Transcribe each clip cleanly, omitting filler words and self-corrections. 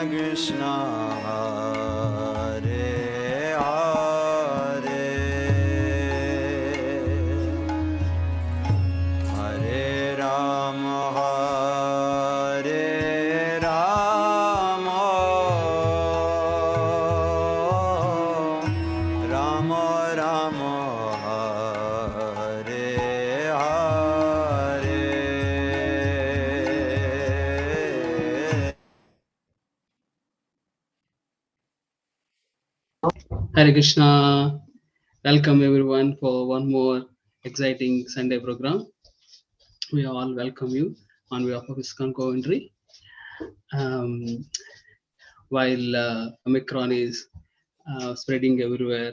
Krishna Hare Hare Hare Rama Hare Rama Rama Rama Hare Hare Hare Krishna. Welcome everyone for one more exciting Sunday program. We all welcome you on behalf of Iskcon Coventry. While Omicron is spreading everywhere,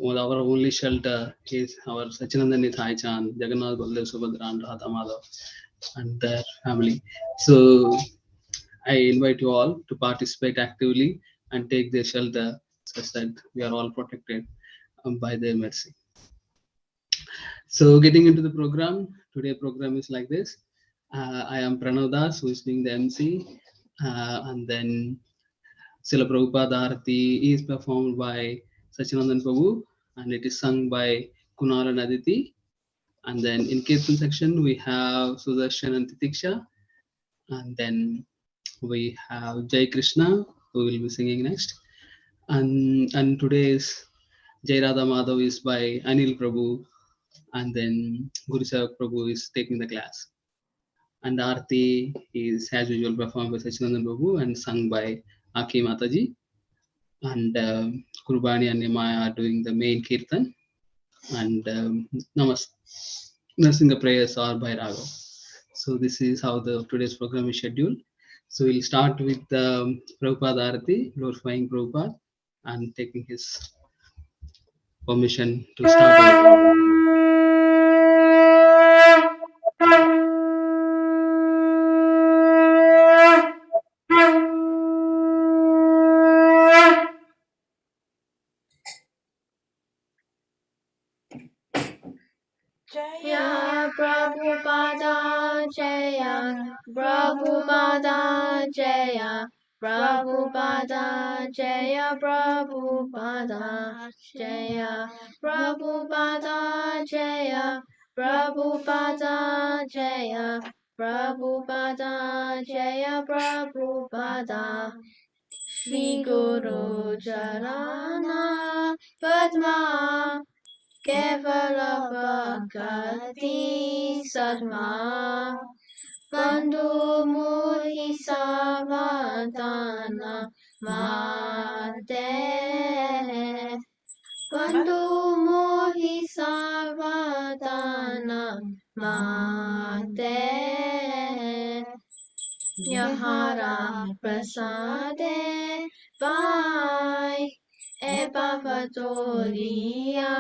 our only shelter is our Sachinandani Thaichan, Jagannath Baldev Subhadra and Radha Madhav and their family. So I invite you all to participate actively and take their shelter such that we are all protected by their mercy. So getting into the program, today program is like this. I am Pranav Das, who is being the MC, and then Srila Prabhupada Arati is performed by Sachinandan Prabhu, and it is sung by Kunal and Aditi. And then in Kirtan section, we have Sudarshan and Titiksha, and then we have Jai Krishna, who will be singing next. And today's Jai Radha Madhav is by Anil Prabhu, and then Guru Sevak Prabhu is taking the class. And the Aarti is as usual performed by Sachinandan Prabhu and sung by Aki Mataji. And Kurbani and Nimaya are doing the main Kirtan. And Narsinga prayers are by Raghav. So this is how the today's program is scheduled. So we'll start with Prabhupada Aarti, glorifying Prabhupada and taking his permission to start. Jaya Prabhupada Jaya Prabhupada Jaya Prabhupada Jaya Prabhupada Jaya Prabhupada Jaya Prabhupada Jaya Prabhupada Jaya Prabhupada Shri Guru Charana Padma Kevala Bhakti Sadma Bandhu Muhi Savatana Mate Bandhu Muhi Savatana Mate Yahara Prasade Bye Epavatoriya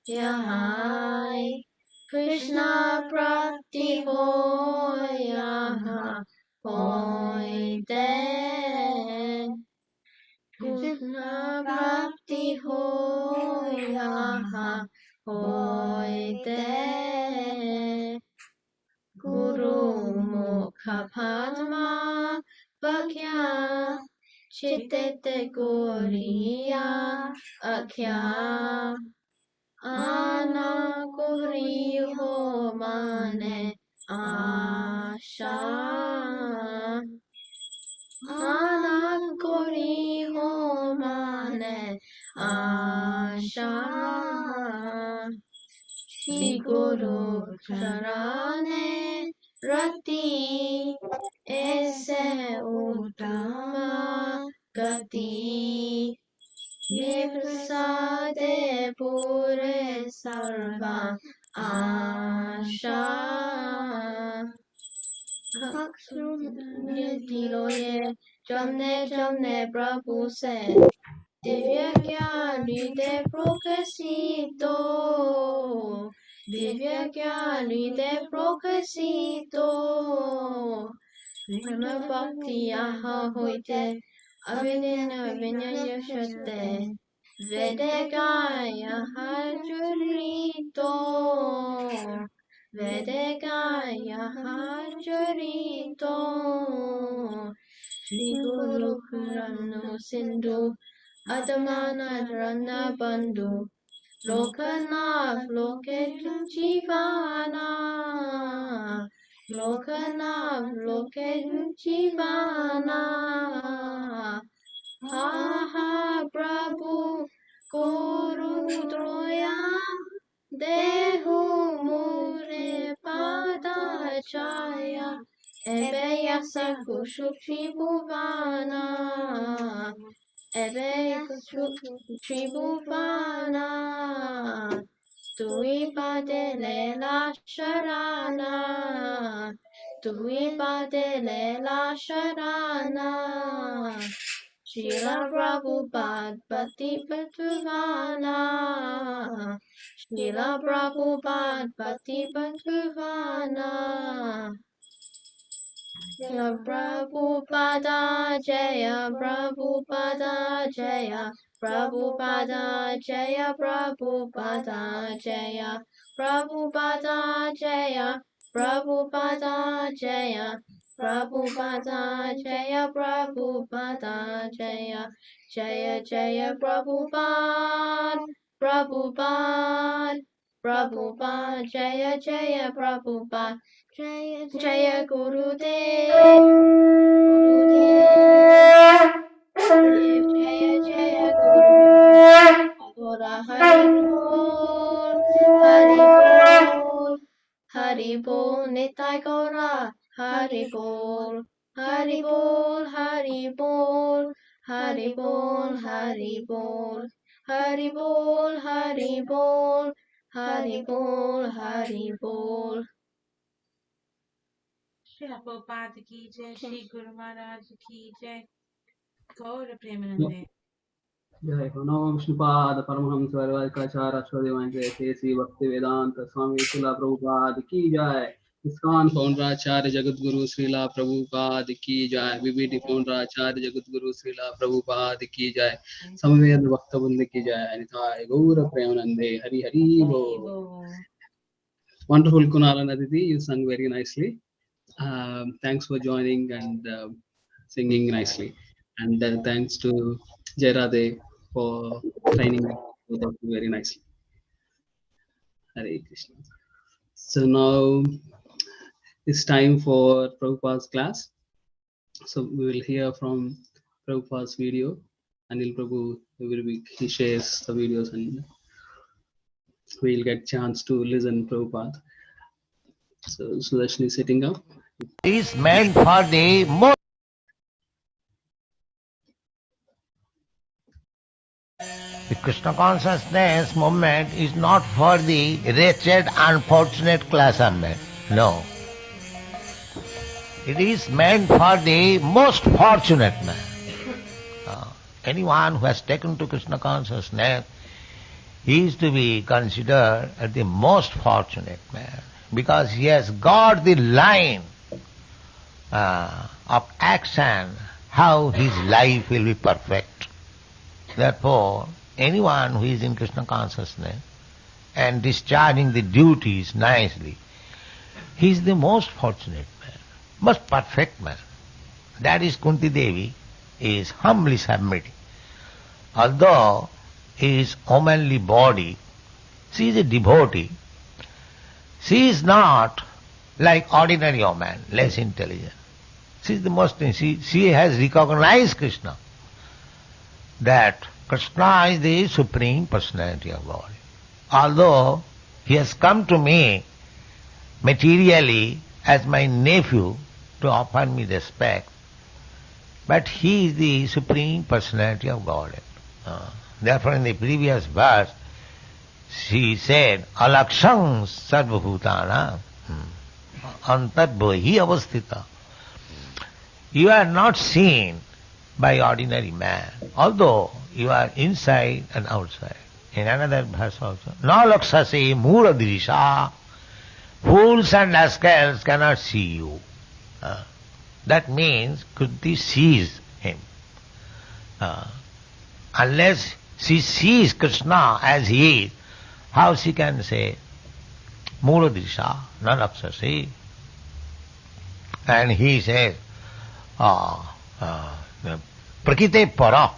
Yahai Krishna Prapti Hoya Hoite Krishna Prapti Hoya Hoite Guru Mukha Padma Vakya Chittete Goriya Akhya Ana Gori Ho Mane Asha Ana Gori Ho Mane Asha Shri Guru Charane Rati Ese Uttama Gati Viprasade Pure Sarva Asha Diloye Jamne Jamne Prabhu se Divya Gyani de Prokasito Divya Gyani de Prokasito Prema Bhakti Aha Hoite Avinena Vinyaya Shate Vedegaya Hajurito Vedegaya Hajurito Shri Guru Kurano Sindhu Adamana Dharana Bandhu Lokanath Loke Jivana Lokanath Loke Jivana Ha ha Prabhu Guru Droya Dehu Mure Pada Chaya Ebe Yasa Kushukshi Bhuvana Ebe Kushukshi Bhuvana Tui Pade Lela Sharana Tui Pade Lela Sharana Srila Prabhupada Bhakti Bhaktivana Srila Prabhupada Bhakti Bhaktivana Jaya Prabhupada Jaya Prabhupada Jaya Prabhupada Jaya Prabhupada Jaya Prabhupada Jaya Prabhupada Jaya Prabhupada Jaya Prabhupada Jaya Jaya Jaya Prabhupada Prabhupada Prabhupada Jaya Jaya Prabhupada Jaya Jaya Gurudev Gurudev Jaya Jaya Gurudev Gora Hari Bol Hari Bol Hari Bol Nitai Gora Hari Bol Hari Bol Hari Bol Hari Bol Hari Bol Hari Bol Hari Bol Hari Bol Hari Bol Shri Prabhupada की जय श्री गुरु महाराज की जय गौर प्रेमानंदे Jai Ho Namo Vishnupada Paramahamsa Varvakacharya Shrodimante Kesi Bhakti Vedanta Swami Srila Prabhupada Ki Jai Iskcon Coventry Jagadguru Srila Prabhupada Ki Jai BBD Coventry Jagadguru Srila Prabhupada Ki Jai Samved Bhakta Bundi Ki Jai Nitai Gaura Premanande Hari Hari Bo. Wonderful Kunala Naditi, you sung very nicely. Thanks for joining and singing nicely. And thanks to Jairade for training both of you very nicely. Hare Krishna. So now it's time for Prabhupada's class. So we will hear from Prabhupada's video. Anil Prabhu every week he shares the videos and we'll get chance to listen Prabhupada. So Sudarshani is sitting up. Is meant for the most. The Krishna consciousness movement is not for the wretched, unfortunate class of men. No. It is meant for the most fortunate man. Anyone who has taken to Krishna consciousness is to be considered as the most fortunate man, because he has got the line of action, how his life will be perfect. Therefore, anyone who is in Krishna consciousness and discharging the duties nicely, he is the most fortunate man, most perfect man. That is Kunti Devi is humbly submitting. Although his womanly body, she is a devotee, she is not like ordinary woman, less intelligent. She is the most, she has recognized Krishna, that Krishna is the Supreme Personality of God. Although he has come to me materially as my nephew to offer me respect, but he is the Supreme Personality of God. Therefore in the previous verse, she said, Alakshang sarvabhutana antarbhahi avasthita. You are not seen by ordinary man, although you are inside and outside. In another verse also, Na lakshase muradirisha. Fools and rascals cannot see you. That means Kunti sees him. Unless she sees Krishna as he is, how she can say Muradisha, na lakshase? And he says, Prakrite para.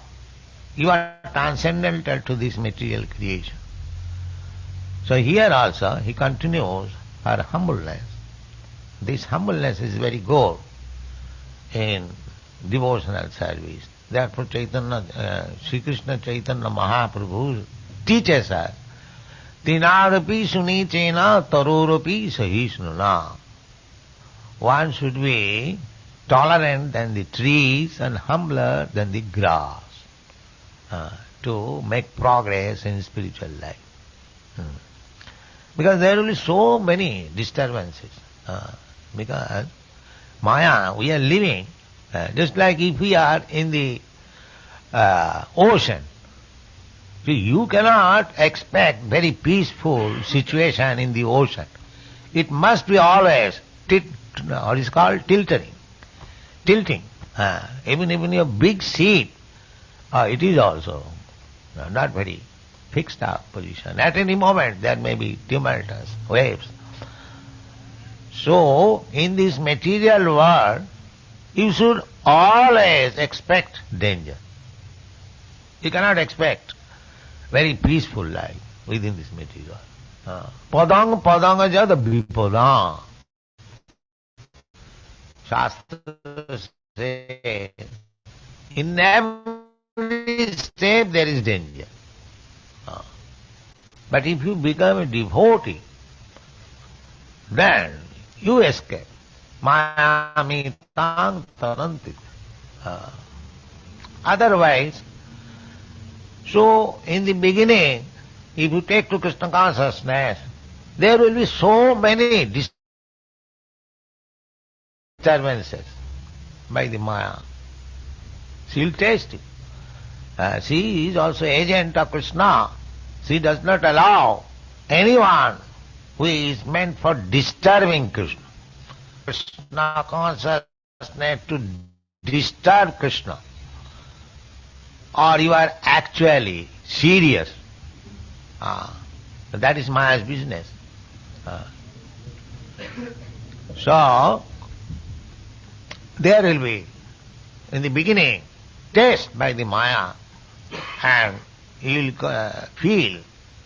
You are transcendental to this material creation. So here also he continues her humbleness. This humbleness is very good in devotional service. Therefore Sri Krishna Chaitanya Mahaprabhu teaches us, Tinarapi sunichena tarorapi sahisnuna. One should be tolerant than the trees and humbler than the grass to make progress in spiritual life. Because there will be so many disturbances. Because Maya, we are living just like if we are in the ocean. See, you cannot expect very peaceful situation in the ocean. It must be always what is called tilting. Even your big seat, it is also not very fixed up position. At any moment there may be tumultuous waves. So, in this material world, you should always expect danger. You cannot expect very peaceful life within this material. Padang padang jada vipadang. Shastra says, in every step there is danger. But if you become a devotee, then you escape. Mayami tang tarantit. Otherwise, so in the beginning, if you take to Krishna consciousness, there will be so many disturbances by the Maya. She will taste it. She is also agent of Krishna. She does not allow anyone who is meant for disturbing Krishna. Krishna consciousness to disturb Krishna. Or you are actually serious. That is Maya's business. So, there will be, in the beginning, taste by the Maya, and you will feel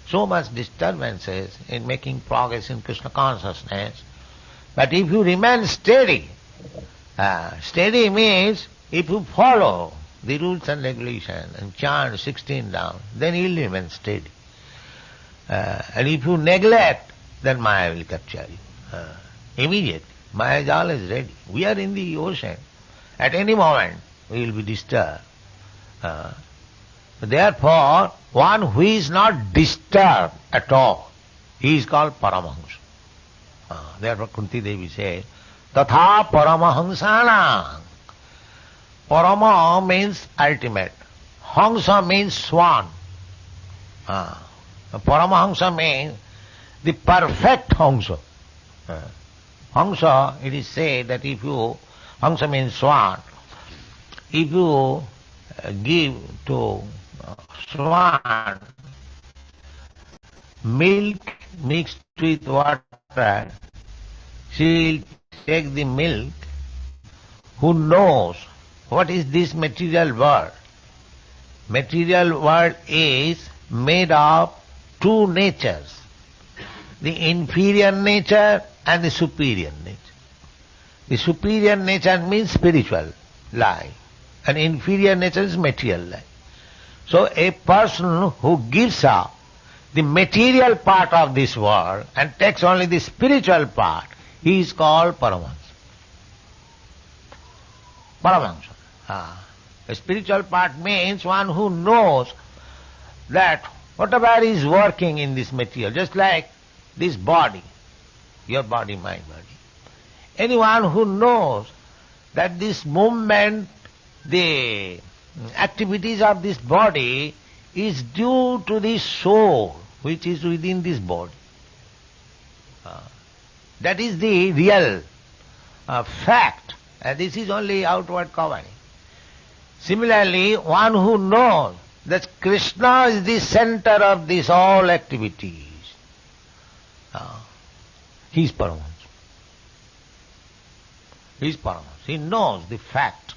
so much disturbances in making progress in Krishna consciousness. But if you remain steady, steady means if you follow the rules and regulations and chant 16 down, then you will remain steady. And if you neglect, then Maya will capture you. Immediately. Maya is always ready. We are in the ocean. At any moment, we will be disturbed. Therefore, one who is not disturbed at all, he is called Paramahansa. Therefore, Kunti Devi says, Tatha Paramahansanam. Parama means ultimate. Hansa means swan. Paramahansa means the perfect Hansa. Hansa, it is said that if you, Hansa means swan, if you give to swan milk mixed with water, she will take the milk. Who knows what is this material world? Material world is made of two natures, the inferior nature and the superior nature. The superior nature means spiritual life, and inferior nature is material life. So a person who gives up the material part of this world and takes only the spiritual part, he is called Paramahansa. Paramahansa. The spiritual part means one who knows that whatever is working in this material, just like this body, your body, my body. Anyone who knows that this movement, the activities of this body is due to the soul which is within this body. That is the real fact. This is only outward covering. Similarly, one who knows that Krishna is the center of these all activities, he is Paramahansa. He is Paramahansa. He knows the fact.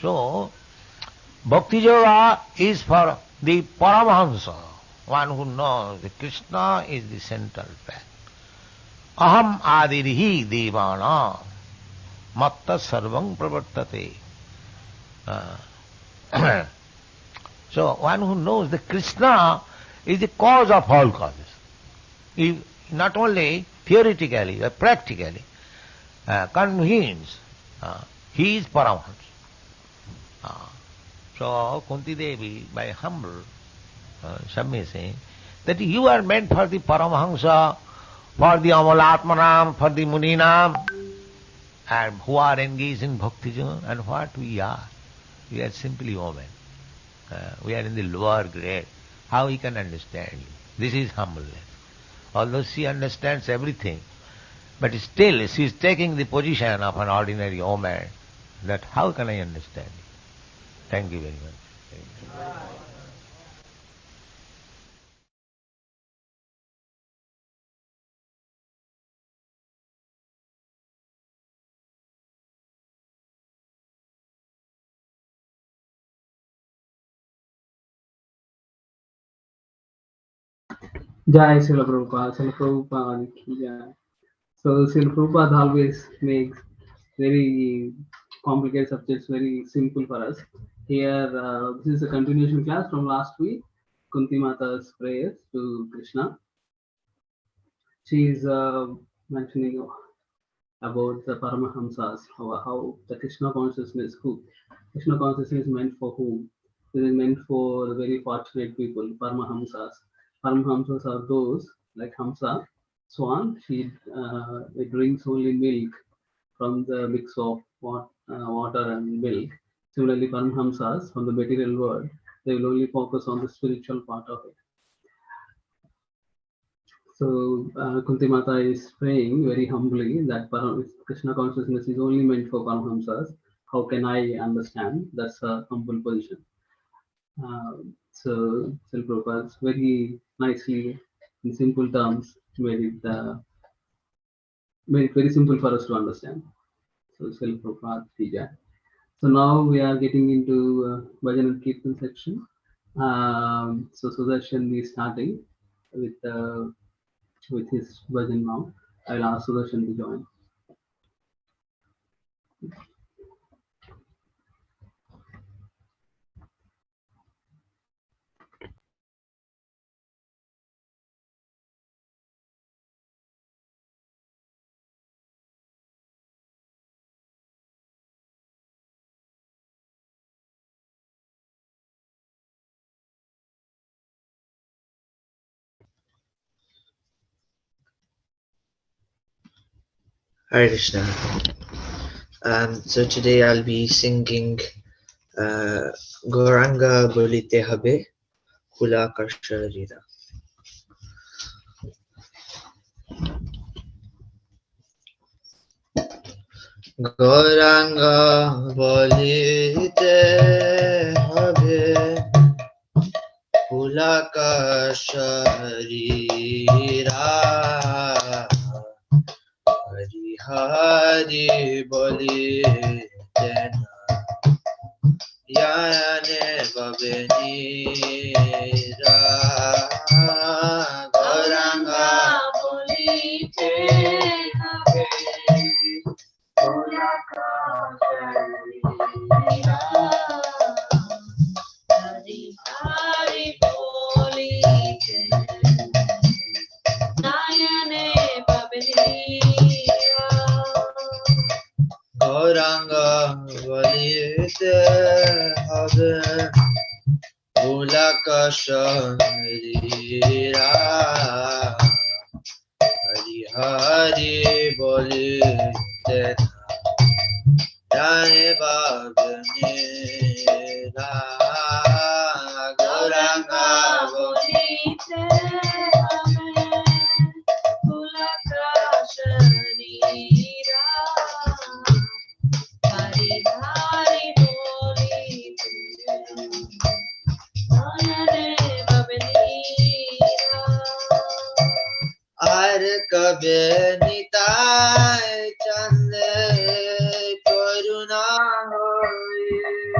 So, Bhakti Yoga is for the Paramahamsa, one who knows that Krishna is the central fact. Aham adirihi devana matta sarvam pravartate. So one who knows that Krishna is the cause of all causes. He not only theoretically but practically convinced he is Paramahamsa. So Kunti Devi, by humble submission, that you are meant for the Paramahamsa, for the Amalatmanam, for the Muninam, and who are engaged in Bhakti, and what we are. We are simply women. We are in the lower grade. How he can understand you? This is humbleness. Although she understands everything, but still she is taking the position of an ordinary woman, that how can I understand you? Thank you very much. Thank you. Jai Srila Prabhupada, Srila Prabhupada ki jai. So Srila Prabhupada always makes very complicated subjects very simple for us. Here, this is a continuation class from last week, Kunti Mata's prayers to Krishna. She is mentioning about the Paramahamsas, how the Krishna consciousness, who Krishna consciousness is meant for whom? It is meant for the very fortunate people, Paramahamsas. Paramahamsas are those like Hamsa, swan. She it drinks only milk from the mix of water and milk. Similarly, Paramahamsas from the material world, they will only focus on the spiritual part of it. So Kunti Mata is praying very humbly that Krishna consciousness is only meant for Paramahamsas. How can I understand? That's a humble position. So Srila Prabhupada very nicely, in simple terms, made it very simple for us to understand. So Srila Prabhupada ki jai. So now we are getting into Bhajan and Kirtan section. So Sudarshan is starting with his bhajan now. I will ask Sudarshan to join. Hare Krishna. So today I'll be singing Goranga Bolite Habe Kula Kasharira. Goranga Bolite Habe Kula Kasharira. Hari Hari Boli Tena Yane Babeni Ra Goranga Boli Tena Kula Kasharira. Hari Hari Boli Tena Nayane Babelira Goranga Valite Habe Ulaka Sharira Hari Hari Bolite Nayane Babelira Goranga Valite कबे निताय चंदे करुणा होए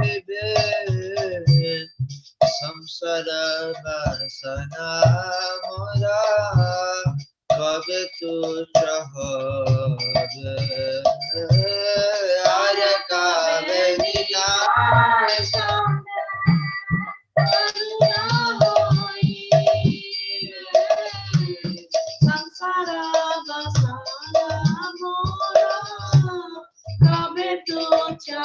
samsara vasana mora kabe tuja hobe are kabe vinasha karuna hoye samsara vasana mora kabe tuja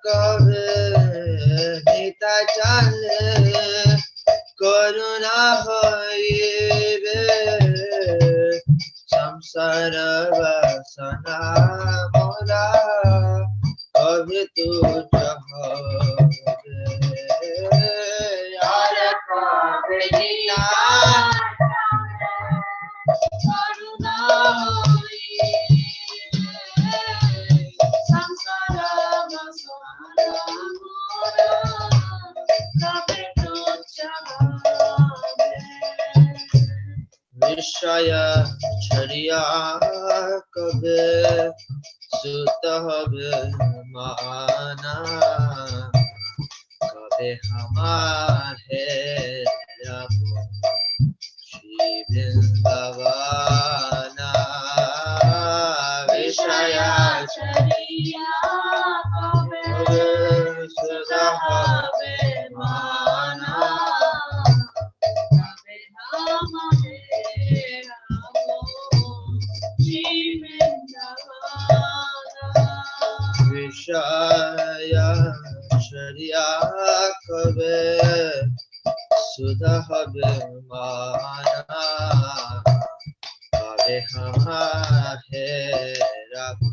kabe nita chale karuna hoibe samsara vasana mora kabe tuja hobe yaar kabe nita karuna Vishaya chariya kabe sutta hobe mana kabe hamare rabo Shri Vrindavana Vishaya chariya kabe sutta hobe mana Vishaya Shariya Kabe Sudha Habe Mana Kabe Hamahe Rabu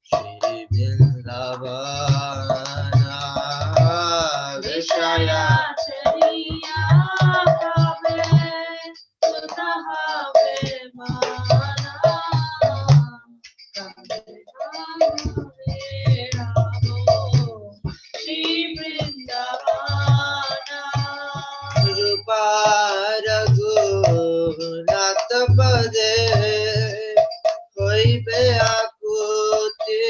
Shri Vrindavana Vishaya Shariya Kabe Sudha Habe Mana Raghunath Pade hoibe akuti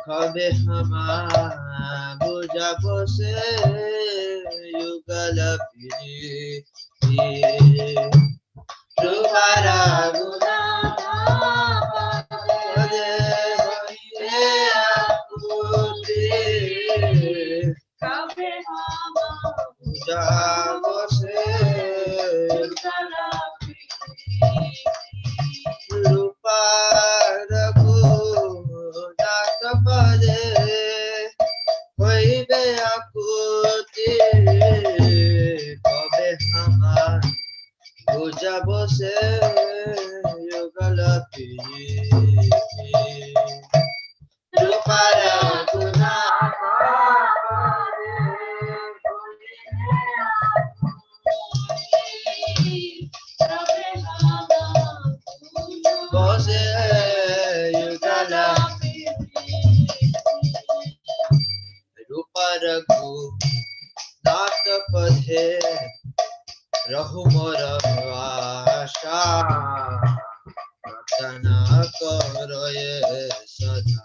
kabe hama buja bose yugala piri Rupa Raghunath Pade hoibe akuti kabe hama buja bose Rupa Raghunath Pade hoibe akuti kabe hama buja bose yugala piri Rupa Raghunath bose yugala Rupa Raghunath Pade Rahu mora asha Ratana karoye sada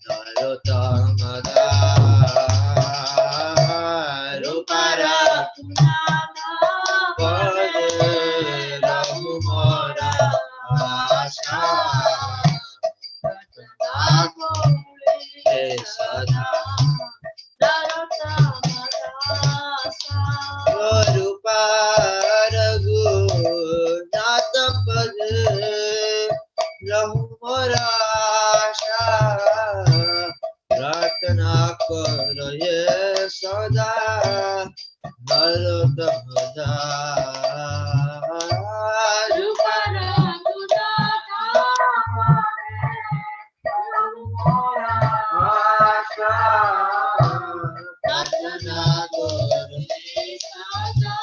Narotamada Rupa Raghunath Pade Rahu mora asha Ratana karoye sada Rupa Raghunath Pade Rahu mora asha Ratana karoye sada Narotamada Rupa Raghunath Rahu mora asha Ratana karoye sada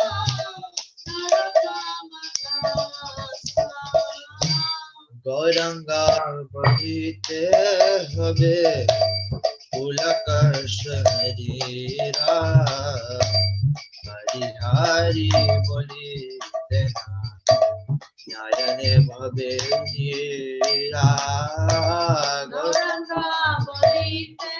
Gauranga bahite habe Pulaka sharira Hari Hari boli dena Nyayane bhabe nira Gauranga bahite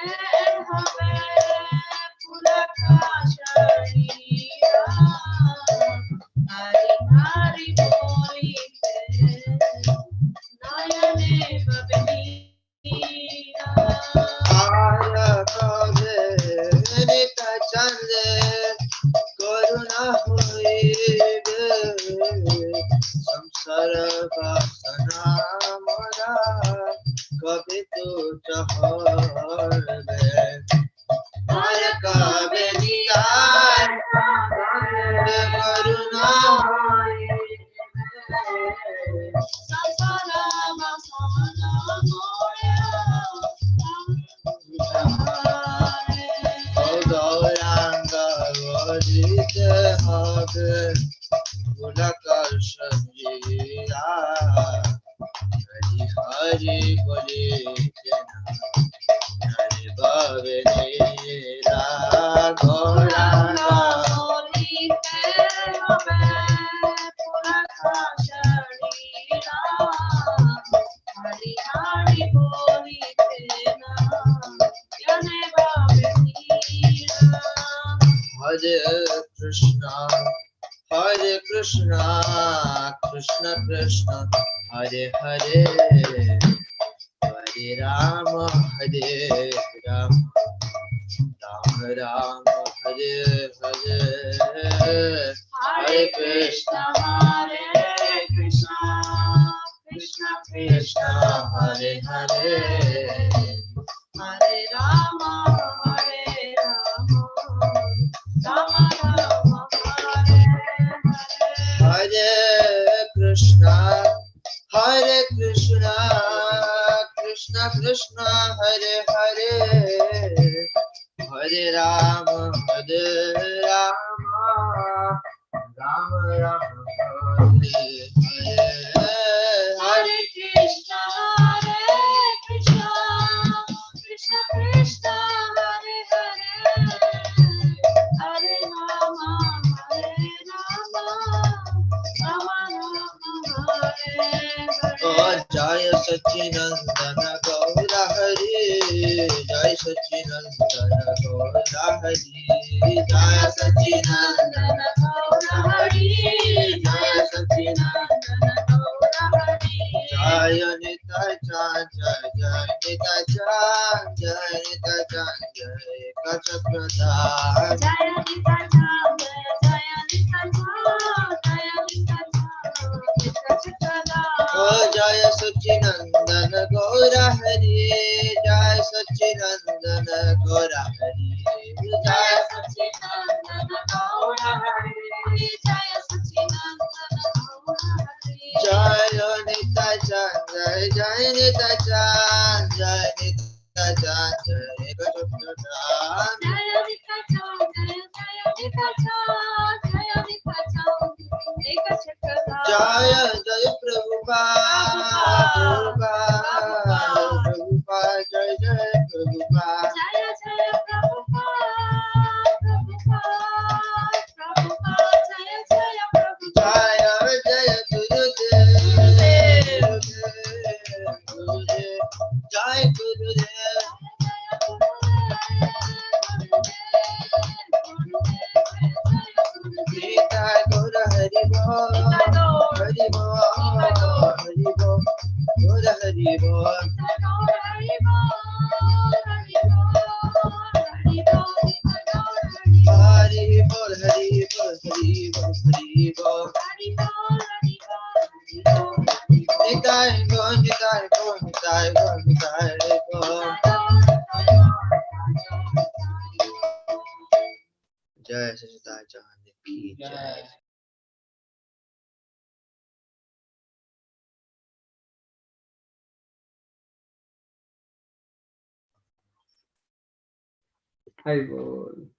Hi, Bol.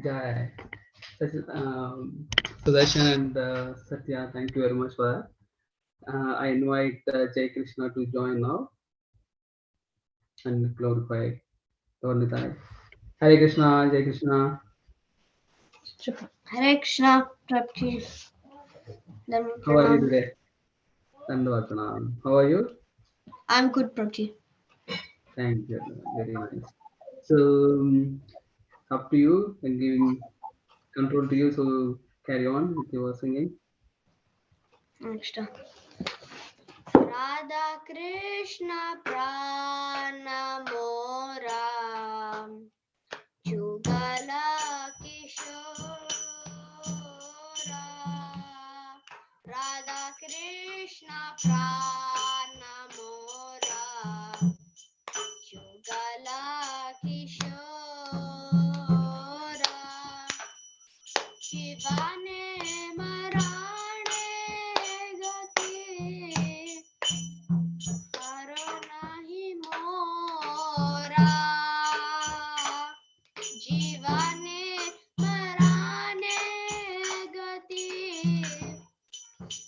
Jai. Sudarshan and Satya, thank you very much for that. I invite Jai Krishna to join now and glorify Lord Nitai. Hare Krishna, Jai Krishna. Hare Krishna, Prabhuji. How are you today? Dandavad Pranam. How are you? I'm good, Prabhuji. Thank you. Very nice. So up to you, and giving control to you. So carry on with your singing. Next. Radha Krishna Prana Mora Jugala Kishora Radha Krishna Prana Mora Jugala Kishora Shivane Marane Gati Haro Nahi Mora Jivane Marane Gati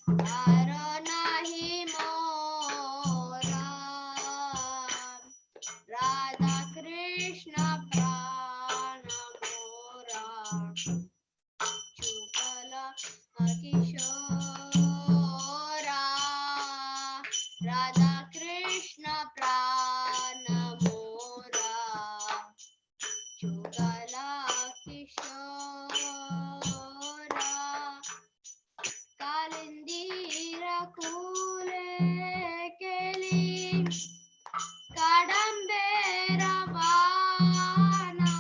Haro Nahi Mora Radha Krishna Prana Mora Chukala Kishora Radha Krishna Prana Mora Chukala Kishora Kalindira Kule Keli Kadambera Vana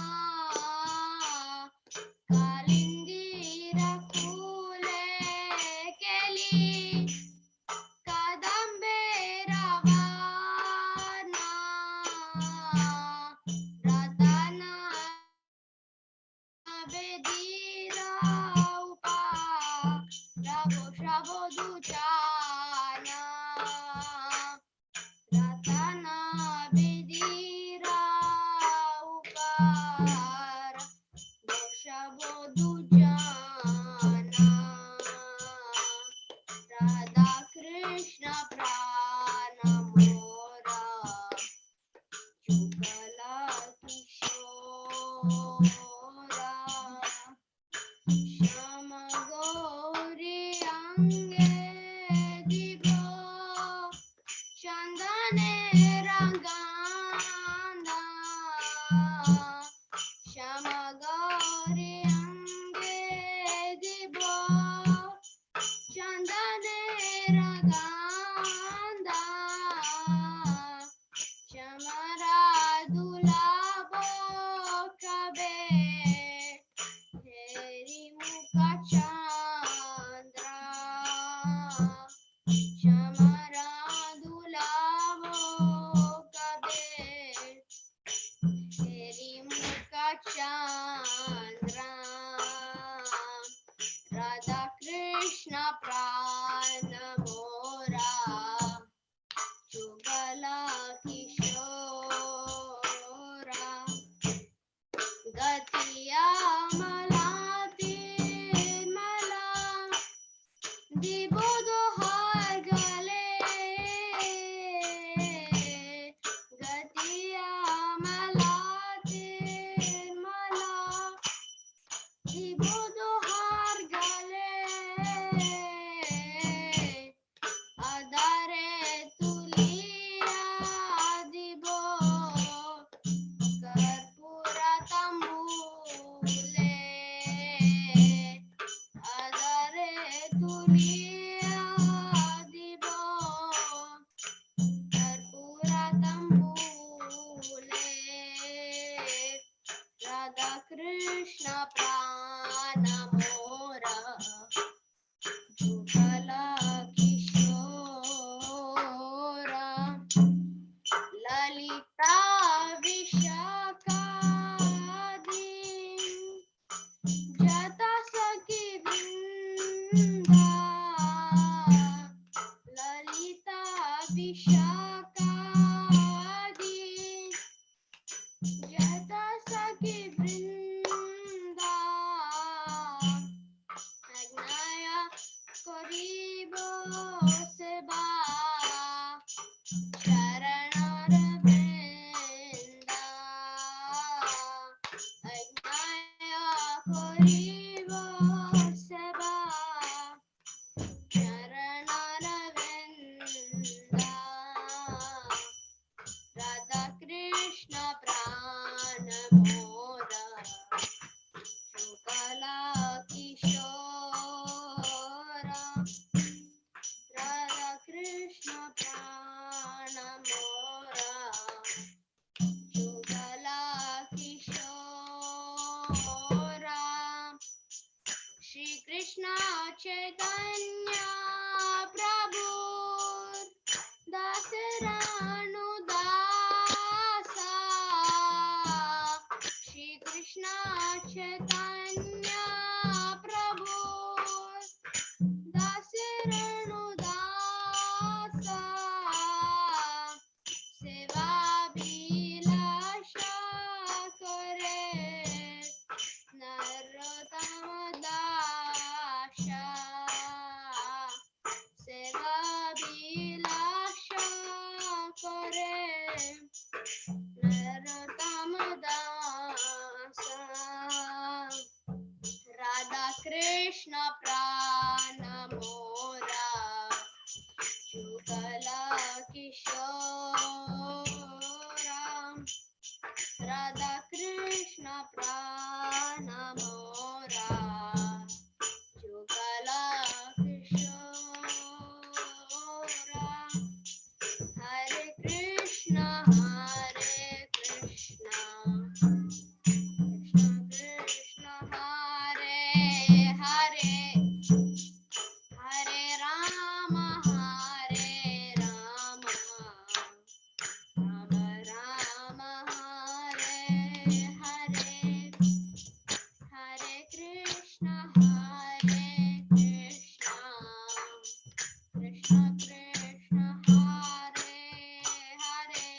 Kalindira Kule Keli Kadambera Vana Ratana Bedira Upa Rabo Shabo Duchana Ratana Bedira Upar Shabo Dujana Radha Krishna Prana Mora Chukala Kishora Shama Gauri Ange Dibo Chandane Rangana Shama Gauri Ange Dibo Chandane Rangana Chamara Dulabo Kabe Heri Mukha Chandra Chamara Dulabo Kabe Heri Mukha Chandra Radha Krishna Prana Mora Chugala Kishora Gatiya Malati Mala Dibodo Har Gale Gatiya Malati Mala Dibodo Har Gale Adare Tuliya Dibo Karpura Tambule Adare Tuliya Dibo Karpura Tambule Radha Krishna Prana Mora Chukala Kishora Lalita Vishakadi Jata Saki Vrinda Lalita Vishakadi Jata Saki Vrinda Agnaya Koribo Seba Sharanara Vrinda Agnaya Koribo Seba Sharanara Vrinda Radha Krishna Prana चैतन्य प्रभु दास राणु दासा श्री कृष्ण चैतन्य प्रभु दास राणु दासा सेवा विलासा करे नरोत्तम दासा सेवा विलासा करे नरोत्तम दासा राधा कृष्ण प्राण मोरा जुगला किशोरा राधा कृष्ण प्राण मोरा जुगला किशोरा हरे कृष्ण कृष्ण कृष्ण हरे हरे हरे राम राम राम हरे हरे हरे कृष्ण कृष्ण कृष्ण कृष्ण हरे हरे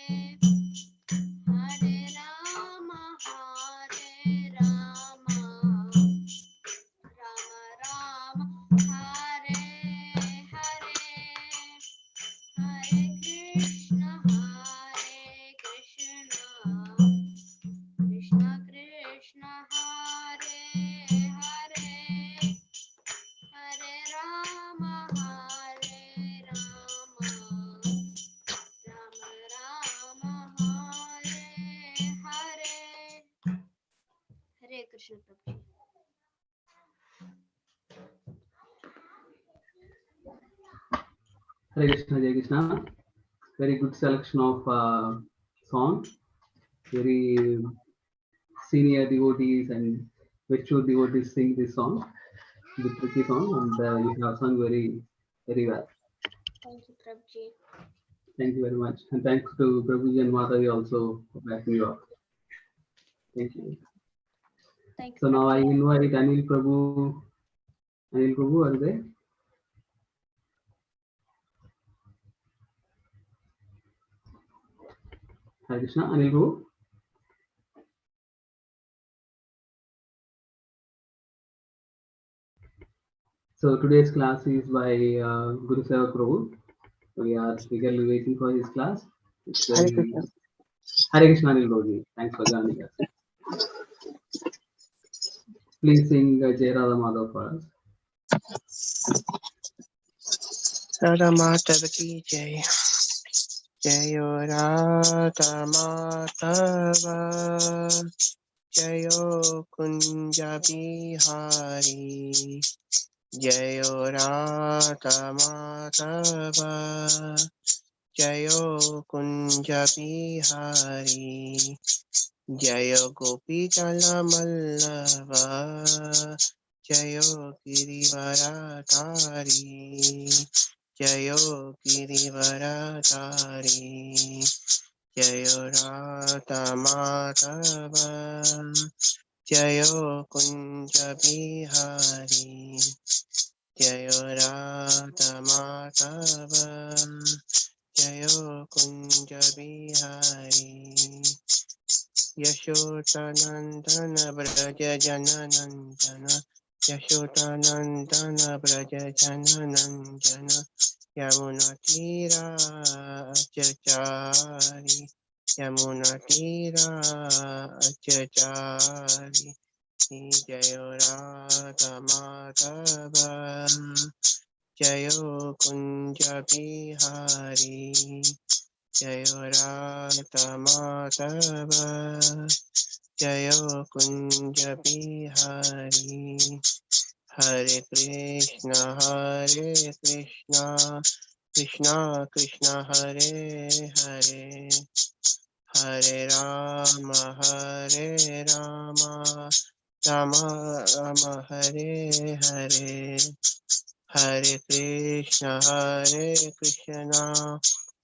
हरे राम राम राम हरे हरे हरे कृष्ण कृष्ण कृष्ण हरे हरे हरे राम राम हरे हरे हरे कृष्ण प्रभु जी। Hare Krishna, Jai Krishna. Very good selection of song. Very senior devotees and mature devotees sing this song, the tricky song, and you have sung very, very well. Thank you, Prabhuji. Thank you very much. And thanks to Prabhuji and Mataji also for backing you up. Thank you. Thank you. So now I invite Anil Prabhu. Anil Prabhu, are you there? Hare Krishna, Anil Prabhu. So today's class is by Guru Seva Prabhu. We are eagerly waiting for his class. It's Hare very Krishna. Hare Krishna, Anil Prabhu. Thanks for joining us. Please sing Jai Radha Madhav for us. Radha Madhav ki jai. Jayo Radha Madhava. Jayo Kunja Bihari. Jayo Radha Madhava. Jayo Kunja Bihari. Jayo Gopi Chala Mallava. Jayo Girivaradhari. Jayo Girivaradhari. Jayo Radha Madhava. Jayo Kunja Bihari. Jayo Radha Madhava. Jayo Kunja Bihari. Yashodanandana Braja Jananandana. Yashodanandana Braja Jananandana. Yamunatira Achachari. Yamunatira Achachari. Jayo Radha Madhava. Jayo Kunja Bihari. Jayo Radha Madhava. Jayo Kunja Bihari. Hare Krishna, Krishna Krishna Hare Hare, Hare Rama, Rama Rama Hare Hare, Hare Krishna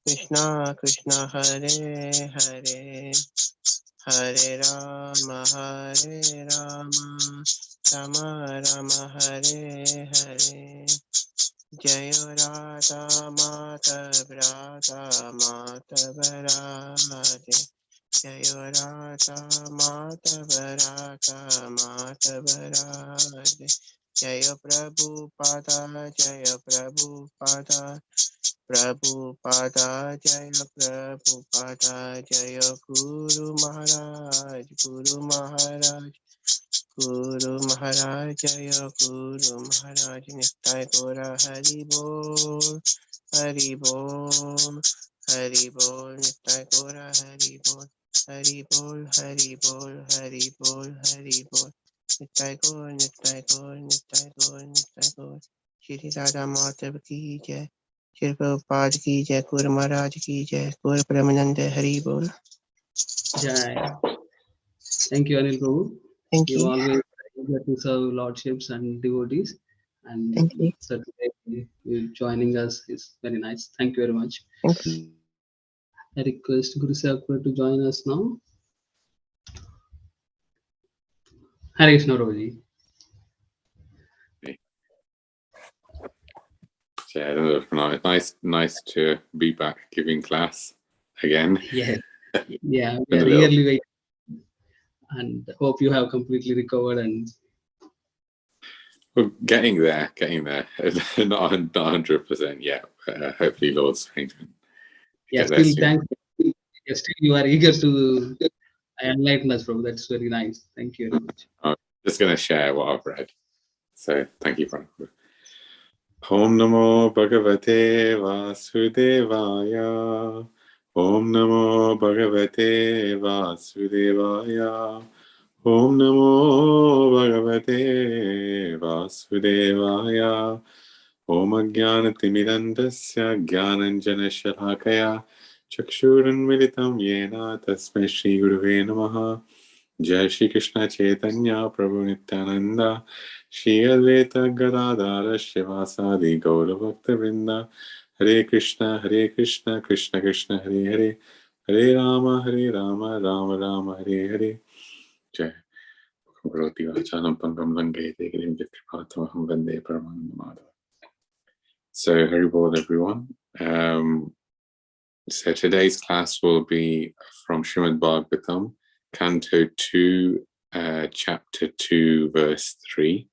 Krishna Krishna Hare Hare, Hare Rama Rama Rama Hare Hare. Jayo Radha Madhav Radha Madhav Radhe, Jayo Radha Madhav Radha Madhav Radhe, Jayo Prabhupada Jayo Prabhupada, Prabhupada Jayo Prabhupada, Jayo Guru Maharaj Guru Maharaj, Guru Maharaj Jaya Guru Maharaj Nittai Gora Hari Bol, Hari Bol, Hari Bol, Nittai Gora Hari Bol, Hari Bol, Hari Bol, Hari Bol, Hari Bol, Nittai Gora, Nittai Gora, Nittai Gora, Nittai Gora. Shri Radha Madhav ki jai, Shri Prabhupada ki jai, Guru Maharaj ki jai, Guru Premanande Hari Bol. Jai. Thank you, Anil Prabhu. Thank You you. always eager to serve lordships and devotees, and Thank you. certainly you joining us is very nice. Thank you very much. Thank you. I request Guru Sakura to join us now. Hare Krishna, Prabhuji. Yeah, nice to be back giving class again. Yes. Yeah, we Been a are little- eagerly waiting, and hope you have completely recovered. And We're getting there. Not 100% yet. Hopefully, Lord's arrangement. yeah, Get there still soon. thanks. Yes, still you are eager to enlighten us, Prabhu. That's very nice. Thank you very much. Just going to share what I've read. So thank you, Prabhu. Om Namo Bhagavate Vasudevaya. Om Namo Bhagavate Vasudevaya. Om Namo Bhagavate Vasudevaya. Om Ajnanatimidandasya Jnananjana Shalakaya Chakshurunmilitam Yena Tasmai Shri Gurave Namaha. Jai Shri Krishna Chaitanya Prabhu Nityananda Shri Advaita Gadadara Shivasadi Gaura Bhakta Vrinda. Hare Krishna Krishna Krishna Hare Hare, Hare Rama Rama Rama Hare Hare. Jai. So, Hari Bol, everyone. So today's class will be from Srimad Bhagavatam, Canto 2, Chapter 2, Verse 3.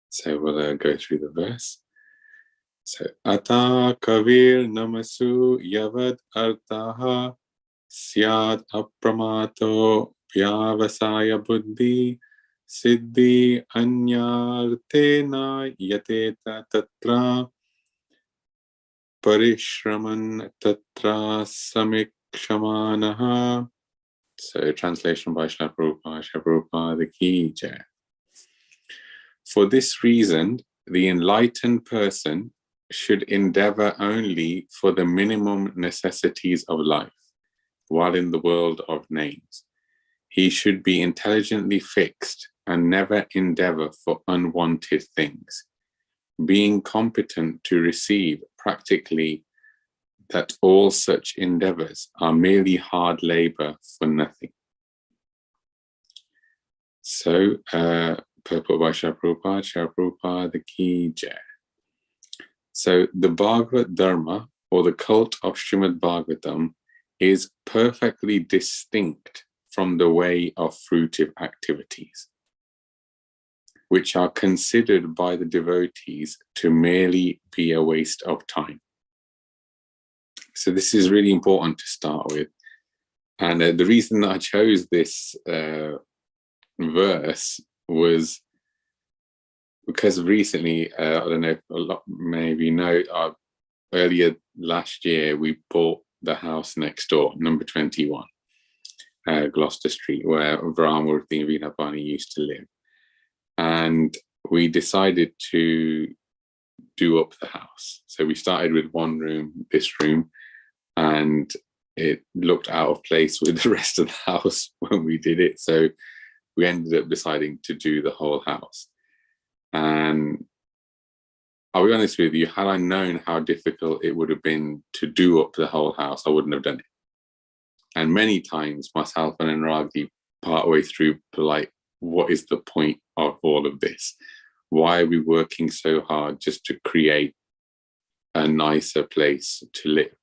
So we'll go through the verse. So, Ata Kavir Namasu Yavad Artaha Syad Apramato Vyavasaya Buddhi Siddhi Anyartena Yateta Tatra Parishraman Tatra Samikshamanaha. So, translation by Srila Prabhupada Ki Jai. For this reason, the enlightened person should endeavor only for the minimum necessities of life, while in the world of names. He should be intelligently fixed and never endeavor for unwanted things, being competent to receive practically that all such endeavors are merely hard labor for nothing. So, purport by Prabhupada Ki Jai. So, the Bhagavad Dharma, or the cult of Srimad Bhagavatam, is perfectly distinct from the way of fruitive activities, which are considered by the devotees to merely be a waste of time. So this is really important to start with. And the reason that I chose this verse was because recently, I don't know if a lot maybe know, earlier last year we bought the house next door, number 21, Gloucester Street, where Vramurthy and Vinapani used to live. And we decided to do up the house. So we started with one room, this room, and it looked out of place with the rest of the house when we did it. So we ended up deciding to do the whole house. And I'll be honest with you, had I known how difficult it would have been to do up the whole house, I wouldn't have done it. And many times myself and Anuragi partway through were like, what is the point of all of this? Why are we working so hard just to create a nicer place to live?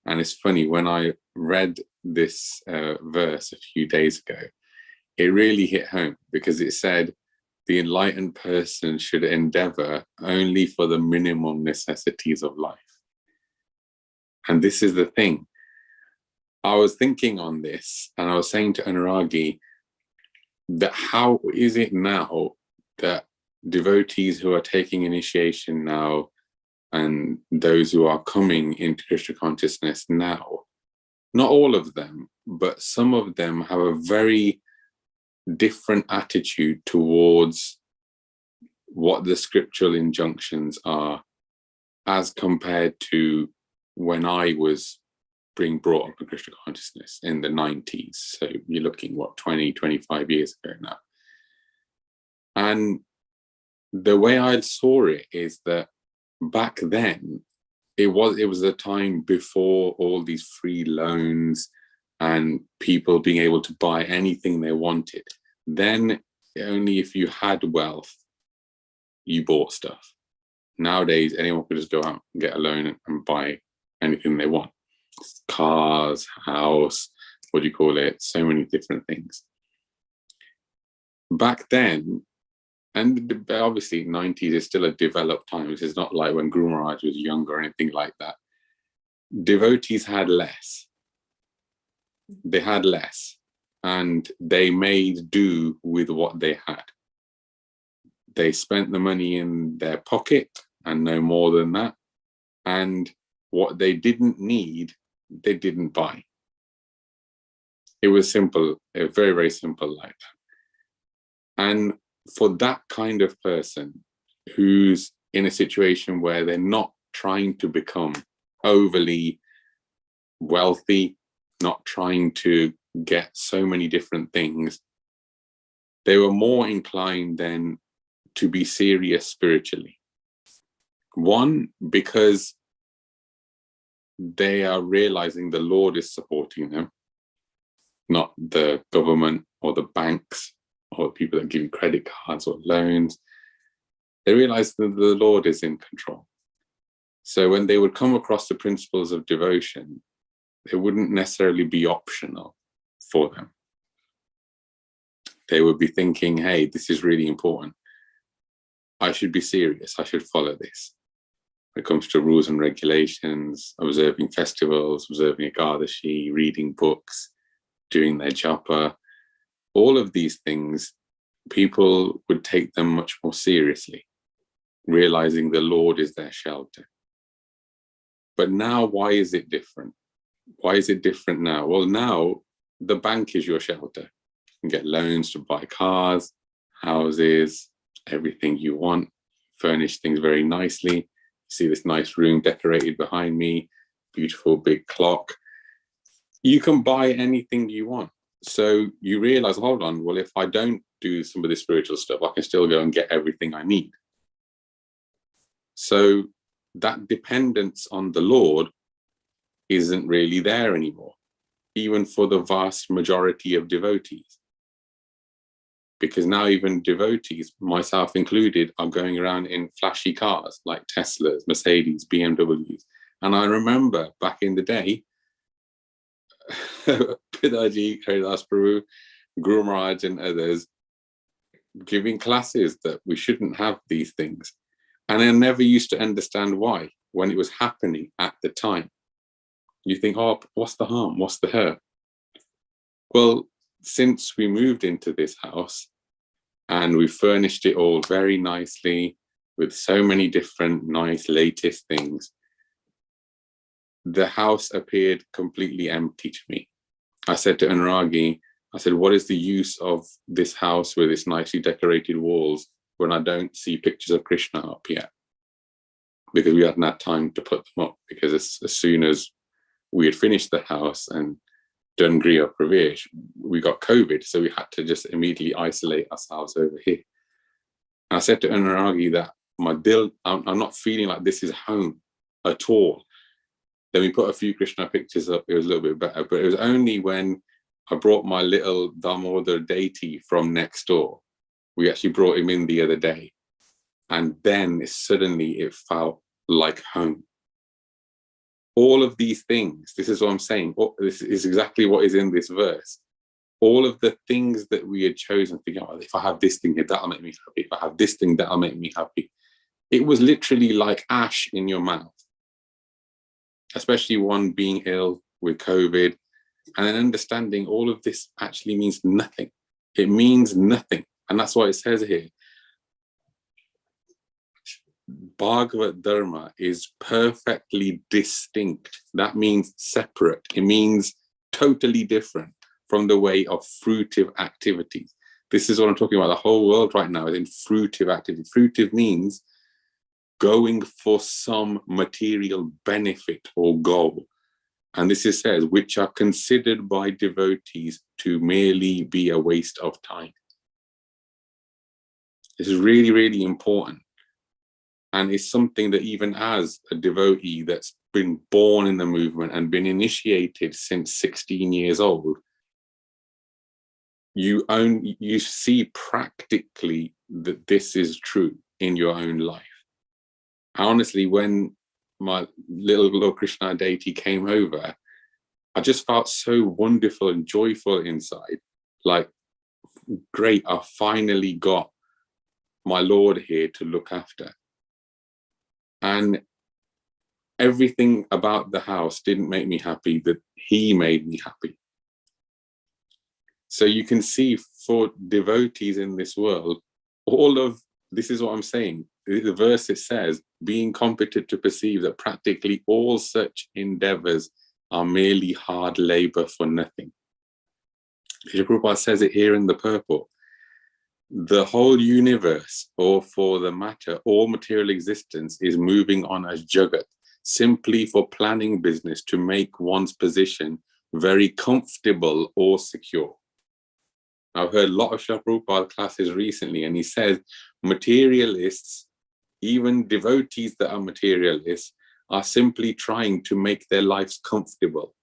And it's funny, when I read this verse a few days ago, it really hit home, because it said, the enlightened person should endeavor only for the minimum necessities of life. And this is the thing. I was thinking on this, and I was saying to Anuragi that how is it now that devotees who are taking initiation now and those who are coming into Krishna consciousness now, not all of them, but some of them have a very different attitude towards what the scriptural injunctions are as compared to when I was being brought up in Krishna consciousness in the 90s. So you're looking, 20, 25 years ago now. And the way I saw it is that back then, it was a time before all these free loans and people being able to buy anything they wanted. Then only if you had wealth, you bought stuff. Nowadays, anyone could just go out and get a loan and buy anything they want. Cars, house, so many different things. Back then, and obviously 90s is still a developed time. It's not like when Guru Maharaj was younger or anything like that. Devotees had less. They had less, and they made do with what they had. They spent the money in their pocket and no more than that. And what they didn't need, they didn't buy. It was simple, very, very simple like that. And for that kind of person who's in a situation where they're not trying to become overly wealthy, not trying to get so many different things, they were more inclined then to be serious spiritually. One, because they are realizing the Lord is supporting them, not the government or the banks or people that give you credit cards or loans. They realize that the Lord is in control. So when they would come across the principles of devotion, they wouldn't necessarily be optional for them. They would be thinking, hey, this is really important. I should be serious. I should follow this. When it comes to rules and regulations, observing festivals, observing Ekadashi, reading books, doing their japa, all of these things, people would take them much more seriously, realizing the Lord is their shelter. But now, why is it different? Why is it different now? Well, now the bank is your shelter. You can get loans to buy cars, houses, everything you want, furnish things very nicely. You see this nice room decorated behind me, beautiful big clock. You can buy anything you want. So you realize, hold on, well, if I don't do some of this spiritual stuff, I can still go and get everything I need. So that dependence on the Lord isn't really there anymore, even for the vast majority of devotees. Because now even devotees, myself included, are going around in flashy cars like Teslas, Mercedes, BMWs. And I remember back in the day, Pidaji, Haridas Prabhu, Guru Maharaj and others giving classes that we shouldn't have these things. And I never used to understand why, when it was happening at the time. You think, oh, what's the harm? What's the hurt? Well, since we moved into this house and we furnished it all very nicely with so many different nice latest things, the house appeared completely empty to me. I said to Anuragi, I said, what is the use of this house with its nicely decorated walls when I don't see pictures of Krishna up yet? Because we hadn't had time to put them up, because as soon as we had finished the house and done Griya Pravesh, we got COVID, so we had to just immediately isolate ourselves over here. And I said to Anuragi that my dil, I'm not feeling like this is home at all. Then we put a few Krishna pictures up, it was a little bit better, but it was only when I brought my little Damodar deity from next door. We actually brought him in the other day. And then suddenly it felt like home. All of these things, this is what I'm saying, this is exactly what is in this verse. All of the things that we had chosen, thinking, oh, if I have this thing here, that'll make me happy. If I have this thing, that'll make me happy. It was literally like ash in your mouth, especially one being ill with COVID, and then understanding all of this actually means nothing. It means nothing. And that's what it says here. Bhagavad Dharma is perfectly distinct. That means separate. It means totally different from the way of fruitive activities. This is what I'm talking about. The whole world right now is in fruitive activity. Fruitive means going for some material benefit or goal. And this is says, which are considered by devotees to merely be a waste of time. This is really, really important. And it's something that even as a devotee that's been born in the movement and been initiated since 16 years old, you see practically that this is true in your own life. Honestly, when my little Lord Krishna deity came over, I just felt so wonderful and joyful inside. Like, great, I finally got my Lord here to look after. And everything about the house didn't make me happy, that he made me happy. So you can see for devotees in this world, all of this is what I'm saying. The verse, it says, being competent to perceive that practically all such endeavors are merely hard labor for nothing. Prabhupada says it here in the purport. The whole universe, or for the matter, all material existence is moving on as Jagat, simply for planning business to make one's position very comfortable or secure. I've heard a lot of Srila Prabhupada classes recently, and he says materialists, even devotees that are materialists, are simply trying to make their lives comfortable.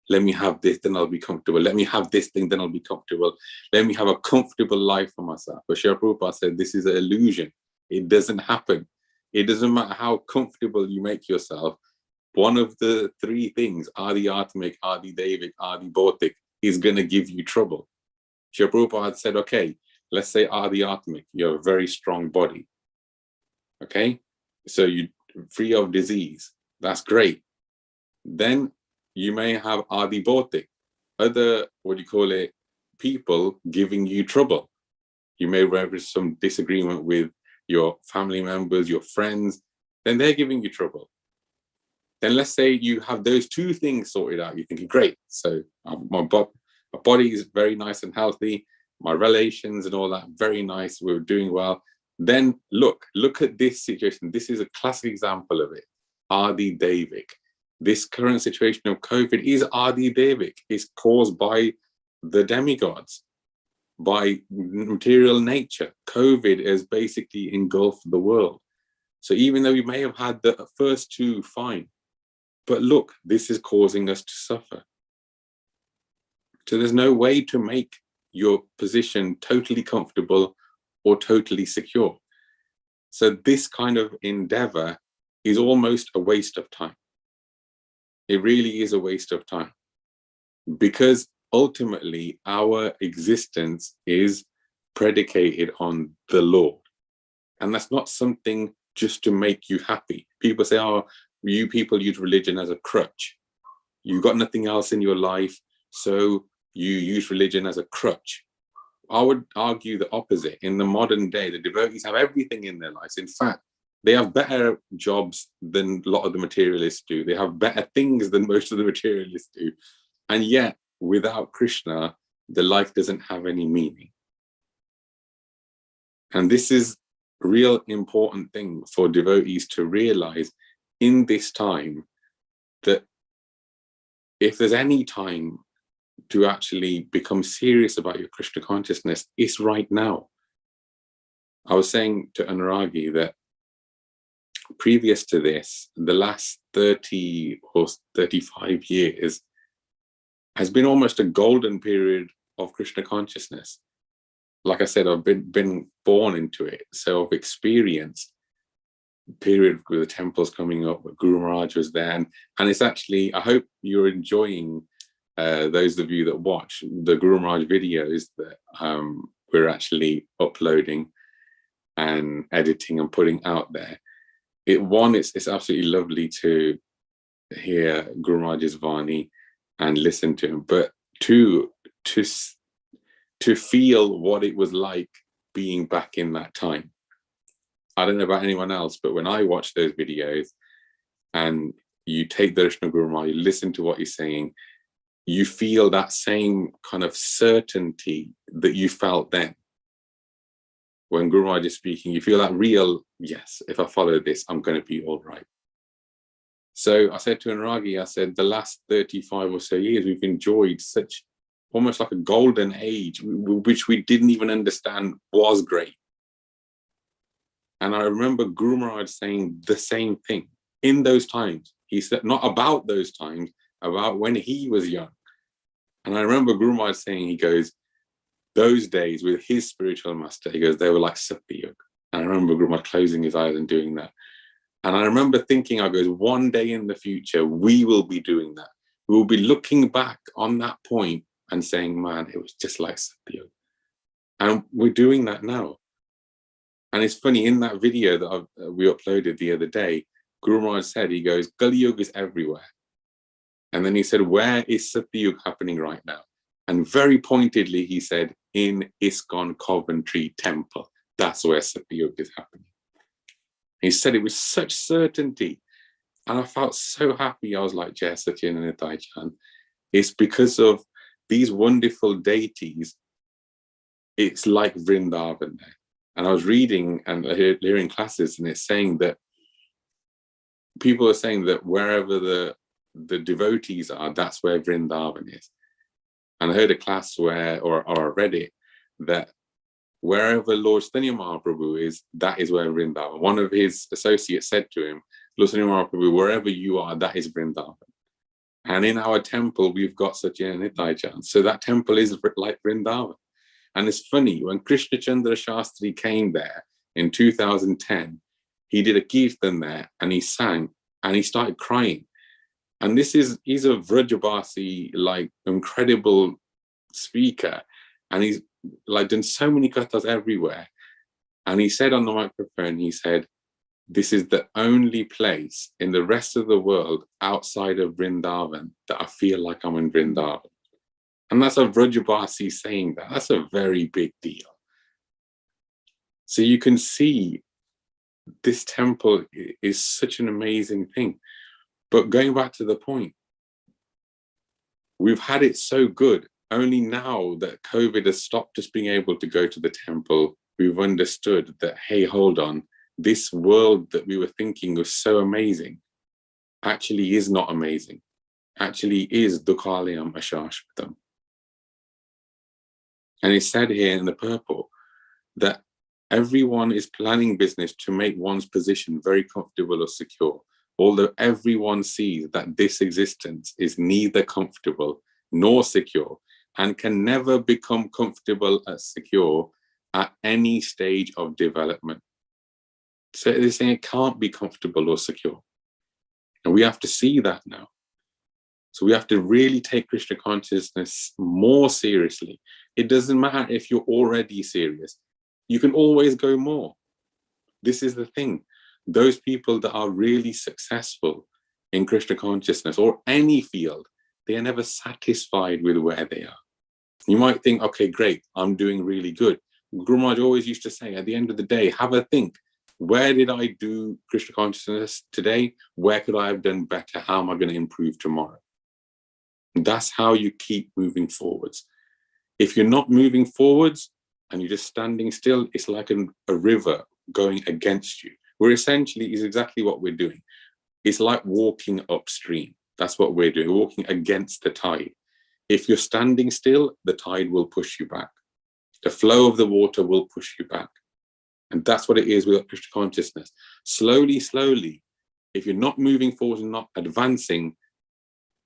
Let me have this, then I'll be comfortable. Let me have this thing, then I'll be comfortable. Let me have a comfortable life for myself. But Srila Prabhupada said this is an illusion. It doesn't happen. It doesn't matter how comfortable you make yourself. One of the three things, Adi Atmik, Adi Devik, Adi Bhautik, is going to give you trouble. Srila Prabhupada said, okay, let's say Adi Atmik, you have a very strong body. Okay, so you're free of disease. That's great. Then you may have Adi Bhautik, other, people giving you trouble. You may have some disagreement with your family members, your friends, then they're giving you trouble. Then let's say you have those two things sorted out. You're thinking, great, so my body is very nice and healthy, my relations and all that, very nice, we're doing well. Then look at this situation. This is a classic example of it. Adi Devik. This current situation of COVID is Adi Devik. It's caused by the demigods, by material nature. COVID has basically engulfed the world. So even though we may have had the first two fine, but look, this is causing us to suffer. So there's no way to make your position totally comfortable or totally secure. So this kind of endeavor is almost a waste of time. It really is a waste of time, because ultimately our existence is predicated on the Lord. And that's not something just to make you happy. People say, oh, you people use religion as a crutch. You've got nothing else in your life, so you use religion as a crutch. I would argue the opposite. In the modern day, the devotees have everything in their lives. In fact, they have better jobs than a lot of the materialists do. They have better things than most of the materialists do. And yet, without Krishna, the life doesn't have any meaning. And this is a real important thing for devotees to realize in this time, that if there's any time to actually become serious about your Krishna consciousness is right now. I was saying to Anuragi that previous to this, the last 30 or 35 years has been almost a golden period of Krishna consciousness. Like I said, I've been born into it, so I've experienced the period with the temples coming up, where Guru Maharaj was there, and it's actually, I hope you're enjoying those of you that watch the Guru Maharaj videos that we're actually uploading and editing and putting out there. It's absolutely lovely to hear Guru Maharaj's Vani and listen to him, but to feel what it was like being back in that time. I don't know about anyone else, but when I watch those videos and you take the Krishna Guru Maharaj, you listen to what he's saying, you feel that same kind of certainty that you felt then. When Guru Maharaj is speaking, you feel that real, yes, if I follow this, I'm going to be all right. So I said to Anuragi, I said, the last 35 or so years, we've enjoyed such almost like a golden age, which we didn't even understand was great. And I remember Guru Maharaj saying the same thing in those times. He said, not about those times, about when he was young. And I remember Guru Maharaj saying, he goes, those days with his spiritual master, he goes, they were like Satyug. And I remember Guru Maharaj closing his eyes and doing that. And I remember thinking, I goes, one day in the future, we will be doing that. We will be looking back on that point and saying, man, it was just like Satyug. And we're doing that now. And it's funny, in that video that we uploaded the other day, Guru Maharaj said, he goes, Kali Yuga is everywhere. And then he said, where is Satyug happening right now? And very pointedly, he said, in Iskcon Coventry temple. That's where Satyug is happening. He said it with such certainty. And I felt so happy. I was like, Jai Satyan and Nitai Chan. It's because of these wonderful deities. It's like Vrindavan there. And I was reading and hearing classes, and it's saying that people are saying that wherever the devotees are, that's where Vrindavan is. And I heard a class where, or I read it, that wherever Lord Chaitanya Mahaprabhu is, that is where Vrindavan. One of his associates said to him, Lord Chaitanya Mahaprabhu, wherever you are, that is Vrindavan. And in our temple, we've got Satya and Nitai Chan. So that temple is like Vrindavan. And it's funny, when Krishna Chandra Shastri came there in 2010, he did a kirtan there and he sang and he started crying. And he's a Vrajabasi, like incredible speaker. And he's like done so many kathas everywhere. And he said on the microphone, he said, this is the only place in the rest of the world outside of Vrindavan that I feel like I'm in Vrindavan. And that's a Vrajabasi saying that. That's a very big deal. So you can see this temple is such an amazing thing. But going back to the point, we've had it so good. Only now that COVID has stopped us being able to go to the temple, we've understood that, hey, hold on, this world that we were thinking was so amazing actually is not amazing. Actually is Dukhalayam Ashashvatam. And it's said here in the purport that everyone is planning business to make one's position very comfortable or secure, although everyone sees that this existence is neither comfortable nor secure and can never become comfortable or secure at any stage of development. So they're saying it can't be comfortable or secure. And we have to see that now. So we have to really take Krishna consciousness more seriously. It doesn't matter if you're already serious. You can always go more. This is the thing. Those people that are really successful in Krishna consciousness or any field, they are never satisfied with where they are. You might think, okay, great, I'm doing really good. Guru Maharaj always used to say, at the end of the day, have a think. Where did I do Krishna consciousness today? Where could I have done better? How am I going to improve tomorrow? That's how you keep moving forwards. If you're not moving forwards and you're just standing still, it's like a river going against you. Where essentially is exactly what we're doing. It's like walking upstream. That's what we're doing, walking against the tide. If you're standing still, the tide will push you back. The flow of the water will push you back. And that's what it is with Krishna consciousness. Slowly, slowly, if you're not moving forward and not advancing,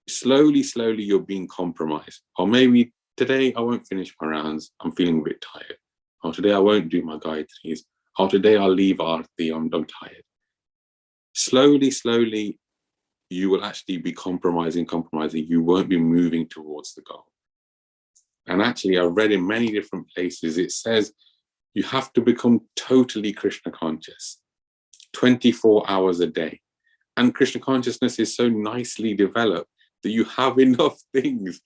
slowly, slowly, you're being compromised. Or maybe today I won't finish my rounds. I'm feeling a bit tired. Or today I won't do my Gayatris. Or today I'll leave Aarti. I'm tired. Slowly, slowly, you will actually be compromising. You won't be moving towards the goal. And actually, I've read in many different places, it says you have to become totally Krishna conscious, 24 hours a day. And Krishna consciousness is so nicely developed that you have enough things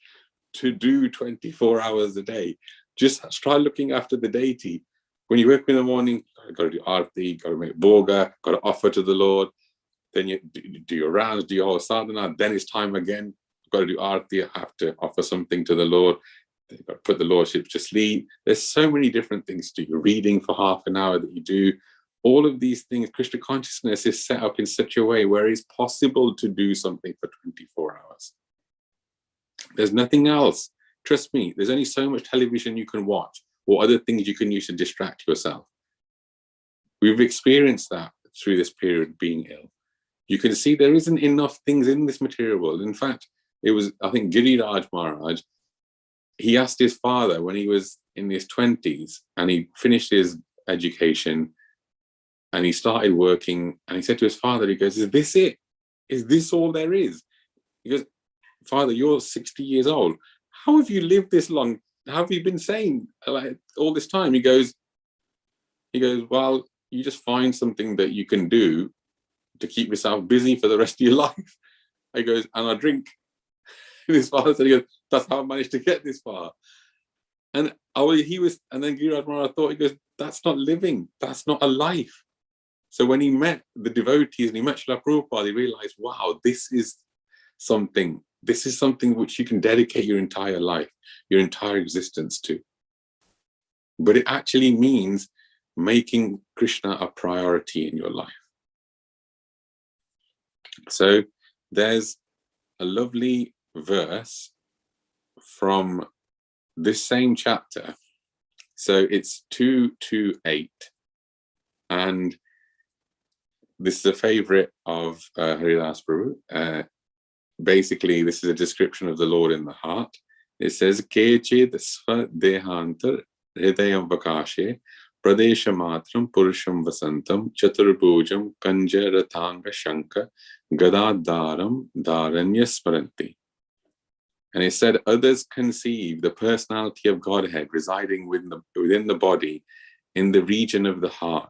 to do 24 hours a day. Just try looking after the deity. When you wake up in the morning, you've got to do Aarti, got to make Bhoga, got to offer to the Lord. Then you do your rounds, do your whole sadhana. Then it's time again. You've got to do Aarti, I have to offer something to the Lord. Then you've got to put the Lordship to sleep. There's so many different things to do. You're reading for half an hour that you do. All of these things, Krishna consciousness is set up in such a way where it's possible to do something for 24 hours. There's nothing else. Trust me, there's only so much television you can watch or other things you can use to distract yourself. We've experienced that through this period of being ill. You can see there isn't enough things in this material world. In fact, it was, I think, Giriraj Maharaj, he asked his father when he was in his 20s and he finished his education and he started working, and he said to his father, he goes, is this it? Is this all there is? He goes, Father, you're 60 years old. How have you lived this long? How have you been sane like all this time? He goes, well, you just find something that you can do to keep yourself busy for the rest of your life. He goes, and I drink. And his father said, he goes, that's how I managed to get this far. And then Giriraj Maharaj thought, he goes, that's not living. That's not a life. So when he met the devotees and he met Srila Prabhupada, he realized, wow, this is something which you can dedicate your entire life, your entire existence to. But it actually means making Krishna a priority in your life. So there's a lovely verse from this same chapter. So it's 228. And this is a favorite of Haridas Prabhu. Basically, this is a description of the Lord in the heart. It says, Kechid sva dehantar hridayam vakashe pradesha matram purusham vasantam chaturbhujam kanja rathanga shanka gadadaram dharanya smaranti. And it said, others conceive the personality of Godhead residing within the body in the region of the heart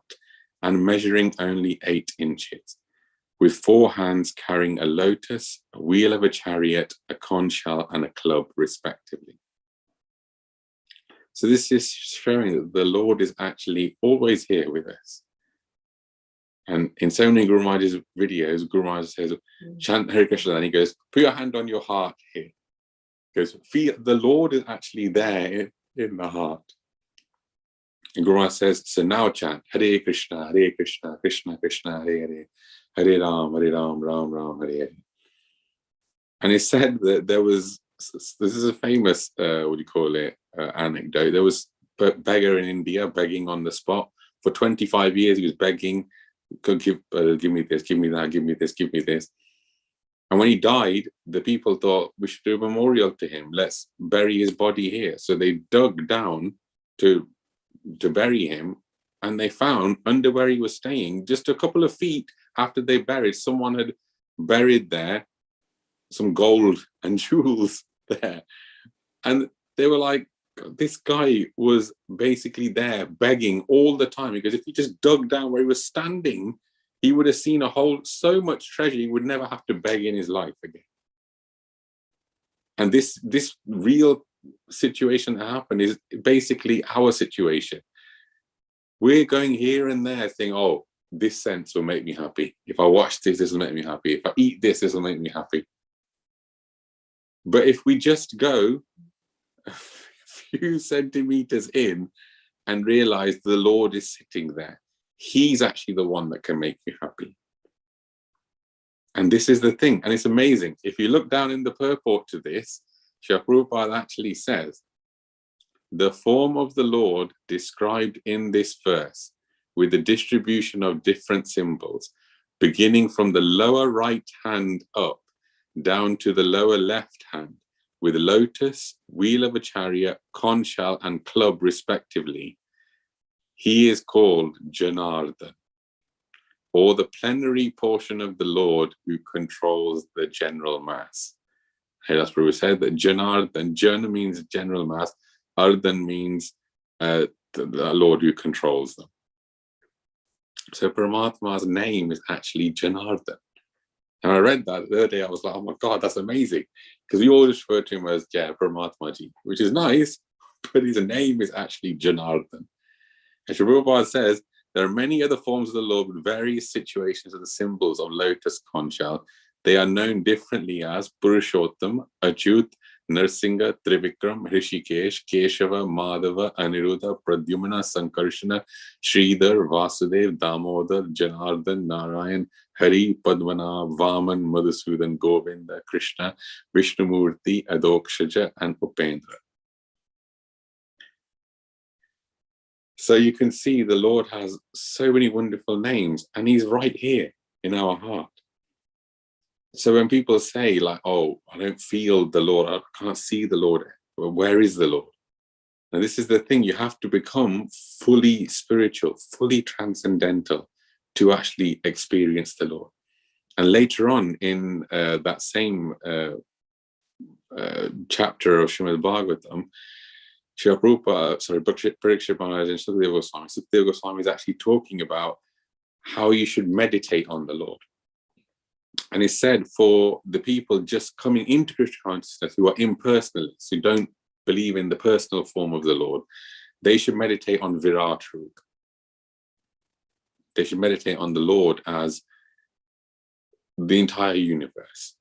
and measuring only 8 inches. With 4 hands carrying a lotus, a wheel of a chariot, a conch shell, and a club, respectively. So this is showing that the Lord is actually always here with us. And in so many Guru Maharaj's videos, Guru Maharaj says, chant Hare Krishna, and he goes, put your hand on your heart here. He goes, feel the Lord is actually there in the heart. And Guru Maharaj says, so now chant Hare Krishna, Krishna Krishna, Hare Hare. Hare Ram, Ram Ram, Hare Hare. And it said that this is a famous, anecdote. There was a beggar in India begging on the spot. For 25 years, he was begging, give me this, give me that, give me this, give me this. And when he died, the people thought, we should do a memorial to him. Let's bury his body here. So they dug down to bury him. And they found under where he was staying, just a couple of feet after they buried, someone had buried there some gold and jewels there. And they were like, this guy was basically there begging all the time. Because if he just dug down where he was standing, he would have seen so much treasure, he would never have to beg in his life again. And this real situation that happened is basically our situation. We're going here and there saying, oh, this sense will make me happy. If I watch this will make me happy. If I eat this will make me happy. But if we just go a few centimeters in and realize the Lord is sitting there, he's actually the one that can make you happy. And this is the thing. And it's amazing. If you look down in the purport to this, Srila Prabhupada actually says, the form of the Lord described in this verse with the distribution of different symbols, beginning from the lower right hand up down to the lower left hand, with lotus, wheel of a chariot, conch shell, and club respectively, he is called Janardhan, or the plenary portion of the Lord who controls the general mass. Haridas Prabhu said that Janardhan, Jana means general mass, Ardhan means the Lord who controls them. So Paramatma's name is actually Janardhan. And I read that the other day, I was like, oh my God, that's amazing. Because we all refer to him as Paramatmaji, which is nice, but his name is actually Janardhan. And Srila Prabhupada says, there are many other forms of the Lord with various situations of the symbols of lotus conch shell. They are known differently as Purushottam, Achyut, Narsingha, Trivikram, Hrishikesh, Keshava, Madhava, Aniruddha, Pradyumna, Sankarshana, Sridhar, Vasudev, Damodar, Janardhan, Narayan, Hari, Padmana, Vaman, Madhusudan, Govinda, Krishna, Vishnumurti, Adokshaja, and Upendra. So you can see the Lord has so many wonderful names, and he's right here in our heart. So when people say like, oh, I don't feel the Lord, I can't see the Lord, well, where is the Lord? Now this is the thing, you have to become fully spiritual, fully transcendental to actually experience the Lord. And later on in that same chapter of Srimad Bhagavatam, Parikshit Maharaj and Sukadeva Goswami is actually talking about how you should meditate on the Lord. And it's said for the people just coming into Krishna consciousness who are impersonalists, who don't believe in the personal form of the Lord, they should meditate on Virat Rupa. They should meditate on the Lord as the entire universe,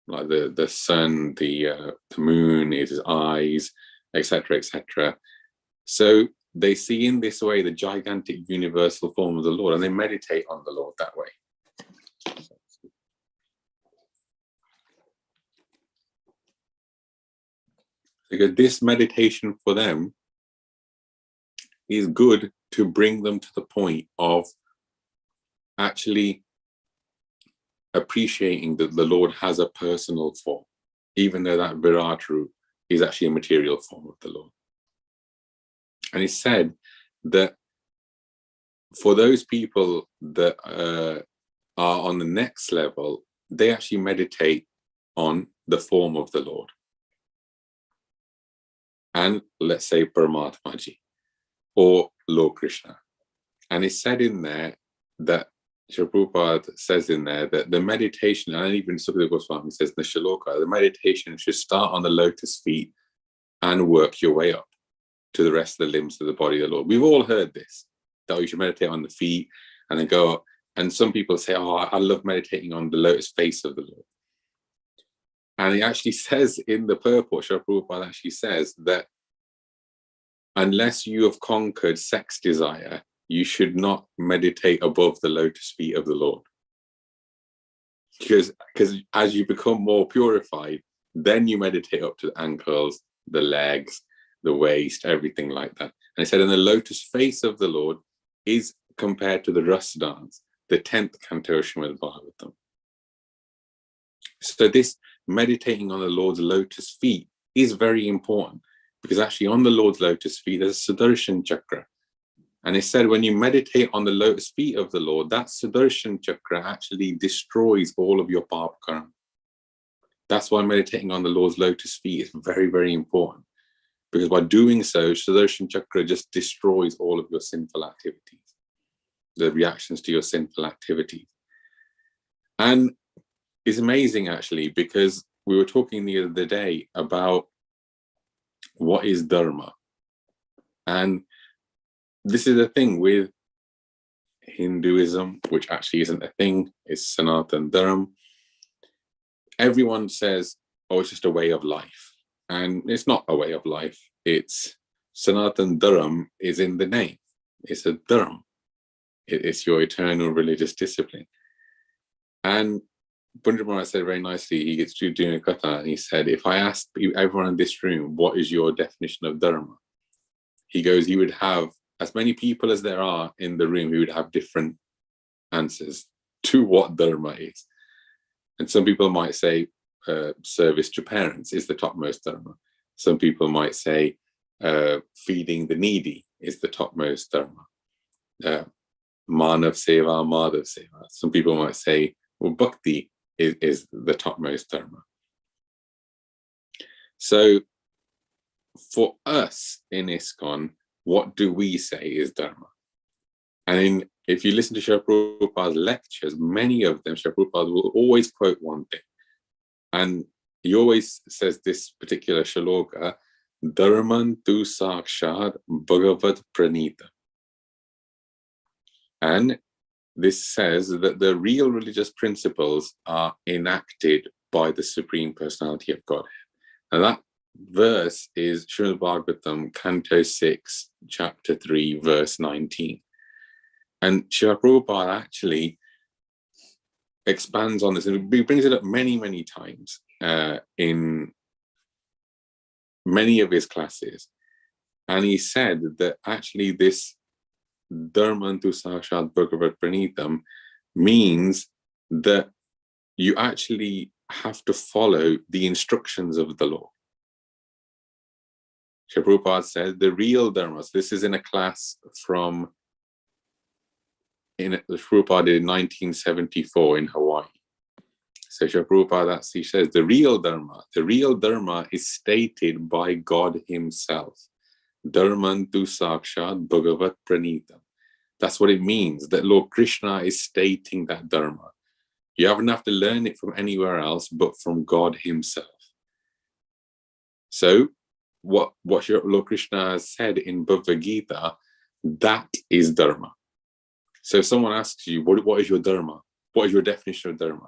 like the sun, the moon is his eyes, etc., etc. So they see in this way the gigantic universal form of the Lord, and they meditate on the Lord that way. Because this meditation for them is good to bring them to the point of actually appreciating that the Lord has a personal form, even though that Virat Rupa is actually a material form of the Lord. And it's said that for those people that are on the next level, they actually meditate on the form of the Lord. And let's say Paramatmaji or Lord Krishna. And it's said in there that Srila Prabhupada says in there that the meditation, and even Sukadeva Goswami says in the Shaloka, the meditation should start on the lotus feet and work your way up to the rest of the limbs of the body of the Lord. We've all heard this, that you should meditate on the feet and then go up. And some people say, oh, I love meditating on the lotus face of the Lord. And it actually says in the purport, Srila Prabhupada actually says that unless you have conquered sex desire, you should not meditate above the lotus feet of the Lord. Because as you become more purified, then you meditate up to the ankles, the legs, the waist, everything like that. And it said, and the lotus face of the Lord is compared to the Rasa dance, the 10th canto of Srimad Bhagavatam. So this meditating on the Lord's lotus feet is very important, because actually on the Lord's lotus feet there's a Sudarshan chakra. And it said when you meditate on the lotus feet of the Lord, that Sudarshan chakra actually destroys all of your papa karma. That's why meditating on the Lord's lotus feet is very, very important. Because by doing so, Sudarshan chakra just destroys all of your sinful activities, the reactions to your sinful activities. And it's amazing actually, because we were talking the other day about what is Dharma. And this is the thing with Hinduism, which actually isn't a thing, it's Sanatan Dharma. Everyone says, oh, it's just a way of life. And it's not a way of life. It's Sanatan Dharma is in the name. It's a Dharma. It's your eternal religious discipline. And Punjab Maharaj said very nicely, he gets to doing a katha, and he said, if I asked everyone in this room, what is your definition of dharma? He goes, he would have, as many people as there are in the room, he would have different answers to what dharma is. And some people might say service to parents is the topmost dharma. Some people might say feeding the needy is the topmost dharma. Manav seva, madhav seva. Some people might say, well, bhakti is the topmost dharma. So for us in Iskcon, what do we say is dharma? And if you listen to Srila Prabhupada's lectures, many of them, Srila Prabhupada will always quote one thing. And he always says this particular shloka, Dharman tu sakshad bhagavat pranita. And this says that the real religious principles are enacted by the Supreme Personality of Godhead. And that verse is Srimad Bhagavatam, Canto 6, Chapter 3, verse 19. And Srila Prabhupada actually expands on this, and he brings it up many, many times in many of his classes. And he said that actually this Dharmantu Sakshat Bhagavat Pranitam means that you actually have to follow the instructions of the Lord. Srila Prabhupada said the real dharmas, this is in a class from Prabhupada did in 1974 in Hawaii. So Srila Prabhupada, he says the real dharma is stated by God himself. Dharmantu Sakshat Bhagavat Pranitam. That's what it means, that Lord Krishna is stating that dharma. You don't have to learn it from anywhere else but from God himself. So what Lord Krishna has said in Bhagavad Gita, that is dharma. So if someone asks you, what is your dharma? What is your definition of dharma?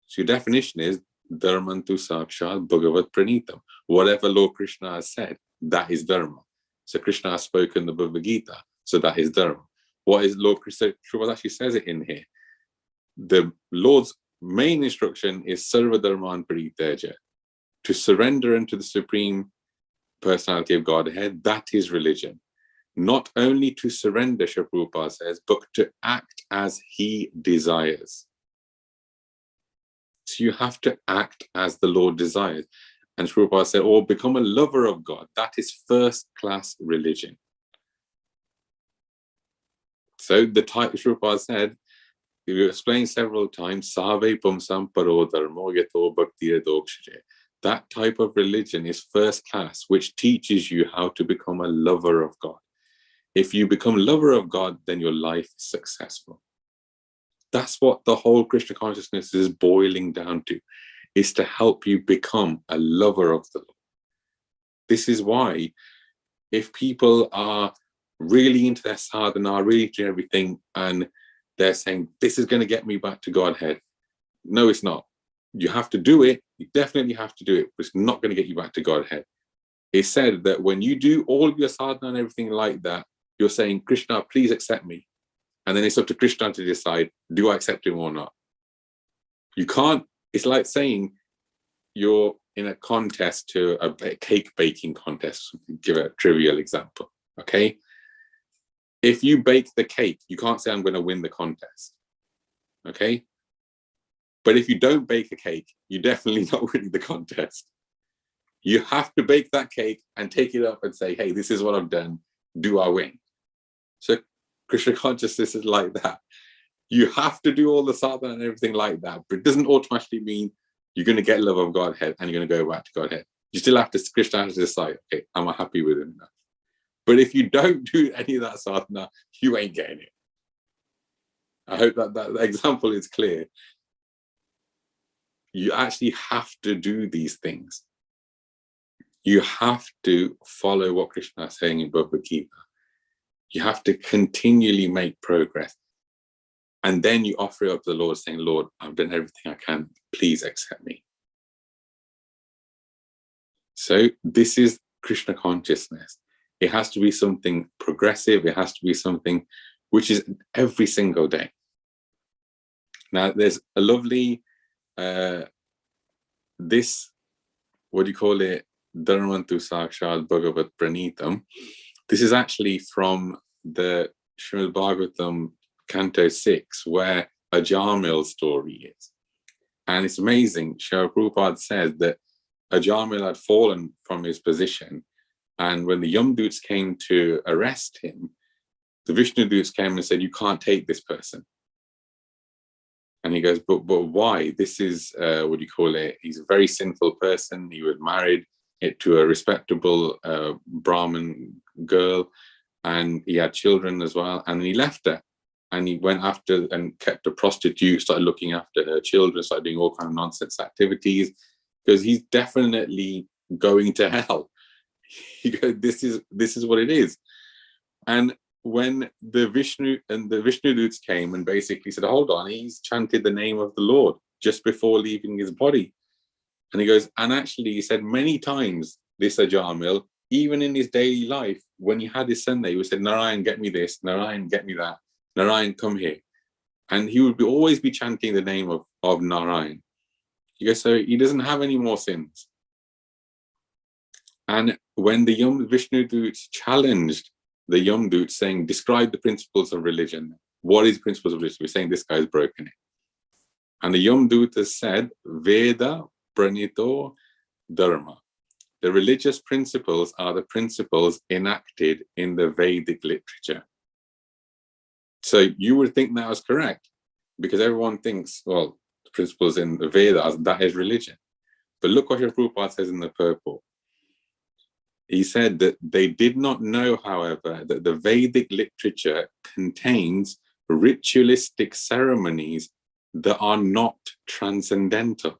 So your definition is Dharmantu Sakshat Bhagavat Pranitam. Whatever Lord Krishna has said, that is dharma. So Krishna has spoken the Bhagavad Gita, so that is dharma. What is Lord Krishna? Prabhupada actually says it in here. The Lord's main instruction is Sarva Dharman Pariteja, to surrender unto the Supreme Personality of Godhead. That is religion. Not only to surrender, Srila Prabhupada says, but to act as he desires. So you have to act as the Lord desires. And Srila Prabhupada said, or become a lover of God. That is first-class religion. So the type, Srila Prabhupada said, we explained several times, Save pumsam paro dharmo yato bhakti redokshaje. That type of religion is first class, which teaches you how to become a lover of God. If you become a lover of God, then your life is successful. That's what the whole Krishna consciousness is boiling down to, is to help you become a lover of the Lord. This is why if people are really into their sadhana, really into everything, and they're saying, this is going to get me back to Godhead. No, it's not. You have to do it. You definitely have to do it, but it's not going to get you back to Godhead. It's said that when you do all of your sadhana and everything like that, you're saying, Krishna, please accept me. And then it's up to Krishna to decide, do I accept him or not? You can't, it's like saying you're in a contest to a cake baking contest. Give a trivial example, okay? If you bake the cake, you can't say, I'm going to win the contest, okay? But if you don't bake a cake, you're definitely not winning the contest. You have to bake that cake and take it up and say, hey, this is what I've done. Do I win? So Krishna consciousness is like that. You have to do all the sadhana and everything like that, but it doesn't automatically mean you're going to get love of Godhead and you're going to go back to Godhead. You still have to, Krishna has to decide, okay, am I happy with him now? But if you don't do any of that sadhana, you ain't getting it. I hope that example is clear. You actually have to do these things. You have to follow what Krishna is saying in Bhagavad Gita. You have to continually make progress. And then you offer it up to the Lord saying, Lord, I've done everything I can. Please accept me. So this is Krishna consciousness. It has to be something progressive. It has to be something which is every single day. Now, there's a lovely this, what do you call it, Dharmantu Sakshad Bhagavat Pranitam, this is actually from the Srimad Bhagavatam Canto 6, where a Ajamil story is. And it's amazing. Srila Prabhupada said that Ajamil had fallen from his position, and when the Yamdoots came to arrest him, the Vishnu Doots came and said, "You can't take this person." And he goes, but why? This is, what do you call it? He's a very sinful person. He was married to a respectable Brahmin girl, and he had children as well. And he left her, and he went after and kept a prostitute, started looking after her children, started doing all kinds of nonsense activities, because he's definitely going to hell. He goes, this is what it is. And when the Vishnu Doots came and basically said, hold on, he's chanted the name of the Lord just before leaving his body. And he goes, and actually he said many times, this Ajamil, even in his daily life, when he had his son there, he would say, Narayan, get me this, Narayan, get me that, Narayan, come here. And he would always be chanting the name of Narayan. He goes, so he doesn't have any more sins. And when the Vishnu Doots challenged the Yamdoots, saying, describe the principles of religion. What is principles of religion? We're saying this guy's broken it. And the Yamdootas said, Veda Pranito Dharma. The religious principles are the principles enacted in the Vedic literature. So you would think that was correct, because everyone thinks, well, the principles in the Vedas, that is religion. But look what your Prabhupada says in the purport. He said that they did not know, however, that the Vedic literature contains ritualistic ceremonies that are not transcendental.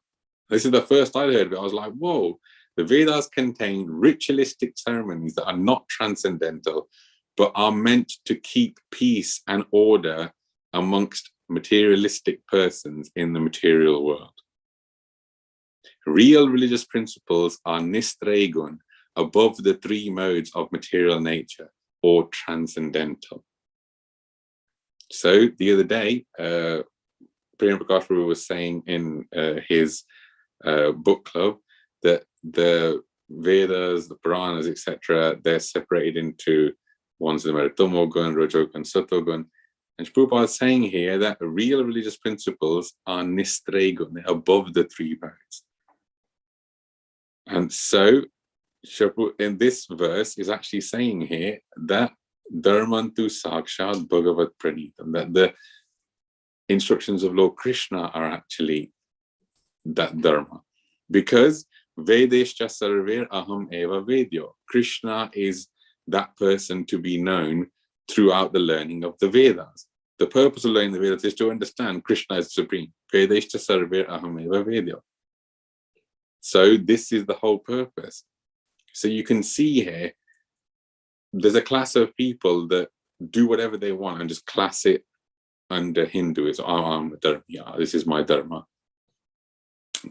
This is the first I heard of it. I was like, whoa, the Vedas contain ritualistic ceremonies that are not transcendental, but are meant to keep peace and order amongst materialistic persons in the material world. Real religious principles are nistraigun, above the three modes of material nature, or transcendental. So the other day, Prem Prakash Prabhu was saying in his book club that the Vedas, the Puranas, etc., they're separated into, one's the Tomogun, Rajogun, Satogun. And Prabhupada is saying here that real religious principles are nistraigun, they're above the three modes. And so in this verse is actually saying here that Dharmantu Sakshad Bhagavat Pranitam, that the instructions of Lord Krishna are actually that Dharma. Because Vedeshcha Sarver Aham Eva Vedyo. Krishna is that person to be known throughout the learning of the Vedas. The purpose of learning the Vedas is to understand Krishna is supreme. Vedeshcha Sarver Aham Eva Vedyo. So this is the whole purpose. So you can see here, there's a class of people that do whatever they want and just class it under Hinduism. I'm a Dharma, this is my Dharma.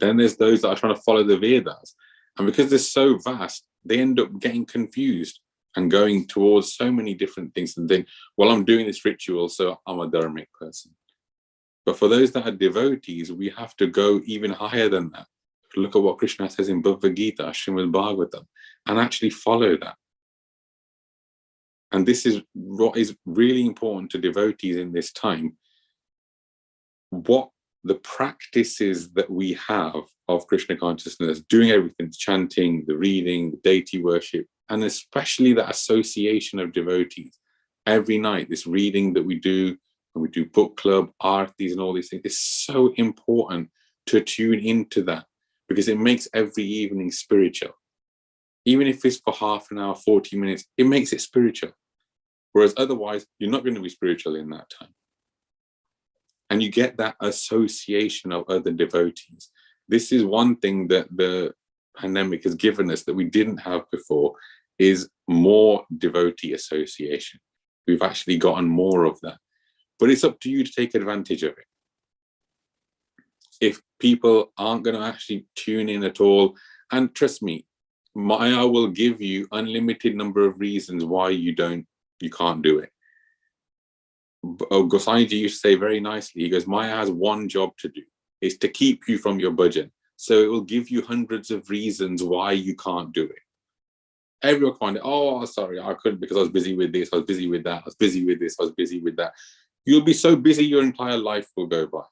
Then there's those that are trying to follow the Vedas. And because they're so vast, they end up getting confused and going towards so many different things and think, well, I'm doing this ritual, so I'm a Dharmic person. But for those that are devotees, we have to go even higher than that. Look at what Krishna says in Bhagavad Gita, Srimad Bhagavatam, and actually follow that. And this is what is really important to devotees in this time. What the practices that we have of Krishna consciousness, doing everything, chanting, the reading, the deity worship, and especially that association of devotees. Every night, this reading that we do, and we do book club, artis, and all these things, is so important to tune into that, because it makes every evening spiritual. Even if it's for half an hour, 40 minutes, it makes it spiritual. Whereas otherwise, you're not going to be spiritual in that time. And you get that association of other devotees. This is one thing that the pandemic has given us that we didn't have before, is more devotee association. We've actually gotten more of that. But it's up to you to take advantage of it. If people aren't going to actually tune in at all, and trust me, Maya will give you unlimited number of reasons why you can't do it. Goswamiji used to say very nicely, he goes, Maya has one job to do. is to keep you from your bhajan. So it will give you hundreds of reasons why you can't do it. Everyone find it, oh, sorry, I couldn't because I was busy with this, I was busy with that, I was busy with this, I was busy with that. You'll be so busy your entire life will go by.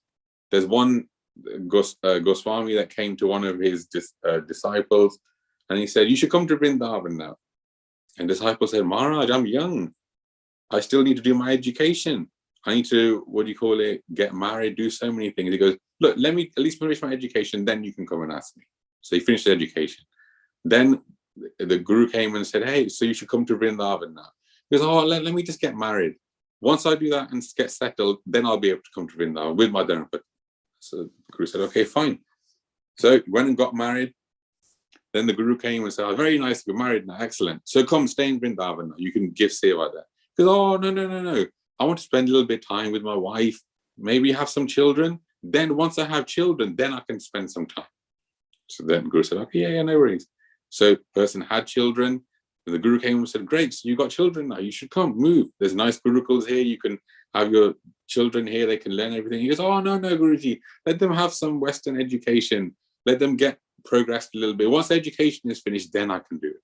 There's one Goswami that came to one of his disciples, and he said, you should come to Vrindavan now. And the disciple said, Maharaj, I'm young. I still need to do my education. I need to, get married, do so many things. He goes, look, let me at least finish my education, then you can come and ask me. So he finished the education. Then the guru came and said, hey, so you should come to Vrindavan now. He goes, oh, let me just get married. Once I do that and get settled, then I'll be able to come to Vrindavan with my Dharma. So the guru said, okay, fine. So he went and got married. Then the guru came and said, oh, very nice, you're married now, excellent. So come stay in Vrindavan now. You can give seva there. He goes, oh, no. I want to spend a little bit of time with my wife, maybe have some children. Then once I have children, then I can spend some time. So then the guru said, okay, yeah, no worries. So the person had children. And the guru came and said, great, so you got children now. You should come, move. There's nice gurukuls here. You can have your children here. They can learn everything. He goes, oh, no, Guruji. Let them have some Western education. Let them get progressed a little bit. Once education is finished, then I can do it.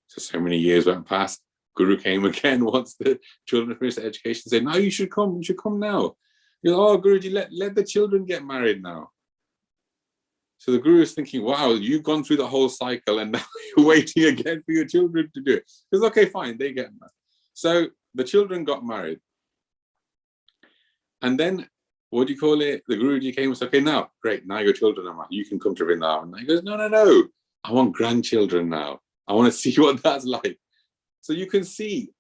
So many years went past. Guru came again once the children finished their education, said, no, you should come now. He goes, oh, Guruji, let the children get married now. So the guru is thinking, wow, you've gone through the whole cycle and now you're waiting again for your children to do it. He goes, okay, fine, they get married. So the children got married. And then, the Guruji came and said, okay, now, great, now your children are married. You can come to Vrindavan. And he goes, no, I want grandchildren now. I want to see what that's like. So you can see,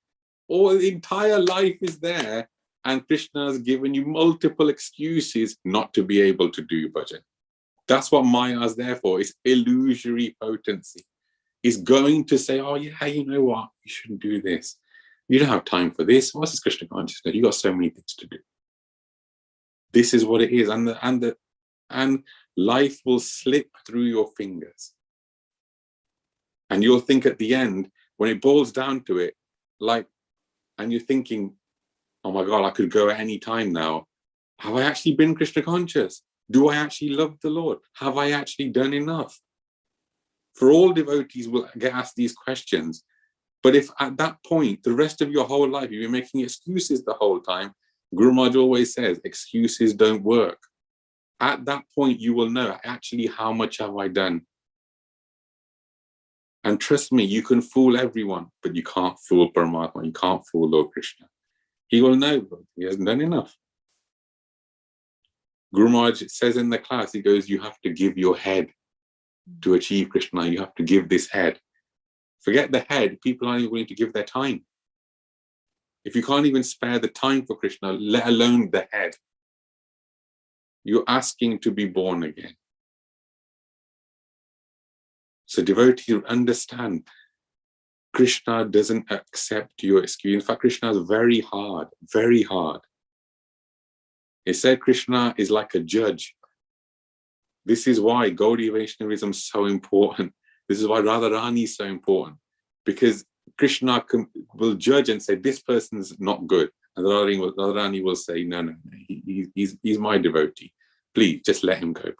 all the entire life is there, and Krishna has given you multiple excuses not to be able to do bhajan. That's what Maya is there for. It's illusory potency. It's going to say, oh yeah, you know what? You shouldn't do this. You don't have time for this. What's this Krishna consciousness? You got so many things to do. This is what it is. And life will slip through your fingers. And you'll think at the end, when it boils down to it, and you're thinking, oh my God, I could go at any time now. Have I actually been Krishna conscious? Do I actually love the Lord? Have I actually done enough? For all devotees will get asked these questions. But if at that point, the rest of your whole life, you've been making excuses the whole time, Guru Maharaj always says, excuses don't work. At that point, you will know actually how much have I done. And trust me, you can fool everyone, but you can't fool Paramatma. You can't fool Lord Krishna. He will know, but he hasn't done enough. Guru Maharaj says in the class, he goes, you have to give your head to achieve Krishna. You have to give this head. Forget the head, people aren't even willing to give their time. If you can't even spare the time for Krishna, let alone the head, you're asking to be born again. So devotees understand, Krishna doesn't accept your excuse. In fact, Krishna is very hard, very hard. It said Krishna is like a judge. This is why Gaudiya Vaishnavism is so important. This is why Radharani is so important. Because Krishna will judge and say, this person's not good. And Radharani will say, no, he's my devotee. Please, just let him go.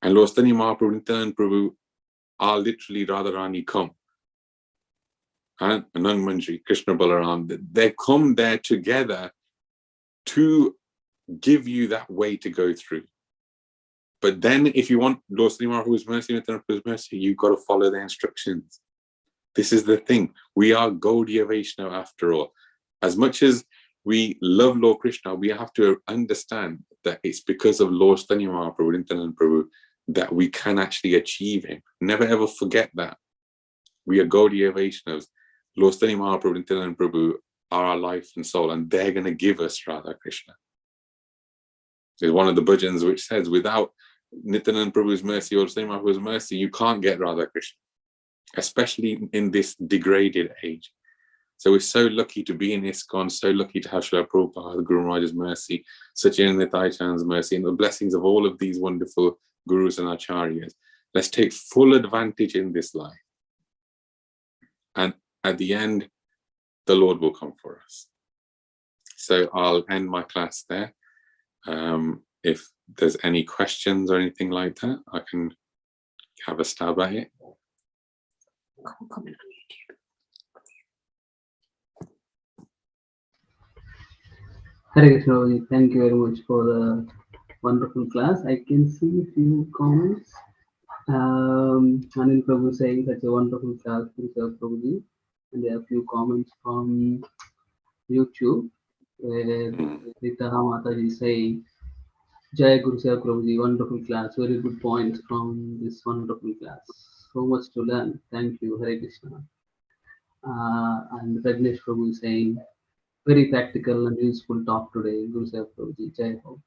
And Lord Chaitanya Mahaprabhu, Nityananda Prabhu are literally Radharani come. And Anand Manjari, Krishna Balaram, they come there together to give you that way to go through. But then if you want Lord Chaitanya Mahaprabhu's mercy, Nityananda Prabhu's mercy, you've got to follow the instructions. This is the thing. We are Gaudiya Vaishnava after all. As much as we love Lord Krishna, we have to understand that it's because of Lord Chaitanya Mahaprabhu, Nityananda Prabhu, that we can actually achieve him. Never ever forget that. We are Gaudiya Vaishnavas. Lord Chaitanya Mahaprabhu, Nityananda Prabhu are our life and soul, and they're going to give us Radha Krishna. There's one of the bhajans which says, without Nityananda Prabhu's mercy or Chaitanya Mahaprabhu's mercy, you can't get Radha Krishna, especially in this degraded age. So we're so lucky to be in Iskcon, so lucky to have Srila Prabhupada, the Guru Maharaj's mercy, Sachidananda Nitai Chan's mercy, and the blessings of all of these wonderful gurus and acharyas. Let's take full advantage in this life. And at the end, the Lord will come for us. So I'll end my class there. if there's any questions or anything like that, I can have a stab at it. Comment on YouTube. Hare Krishna, thank you very much for the wonderful class. I can see a few comments. Anil Prabhu saying such a wonderful class, Guru Prabhuji. And there are a few comments from YouTube where Rita Mataji is saying, Jai Guru Prabhuji, wonderful class, very good points from this wonderful class. So much to learn. Thank you, Hare Krishna. And Rajneesh Prabhu is saying, very practical and useful talk today, Guru Prabhuji, Jai Ho.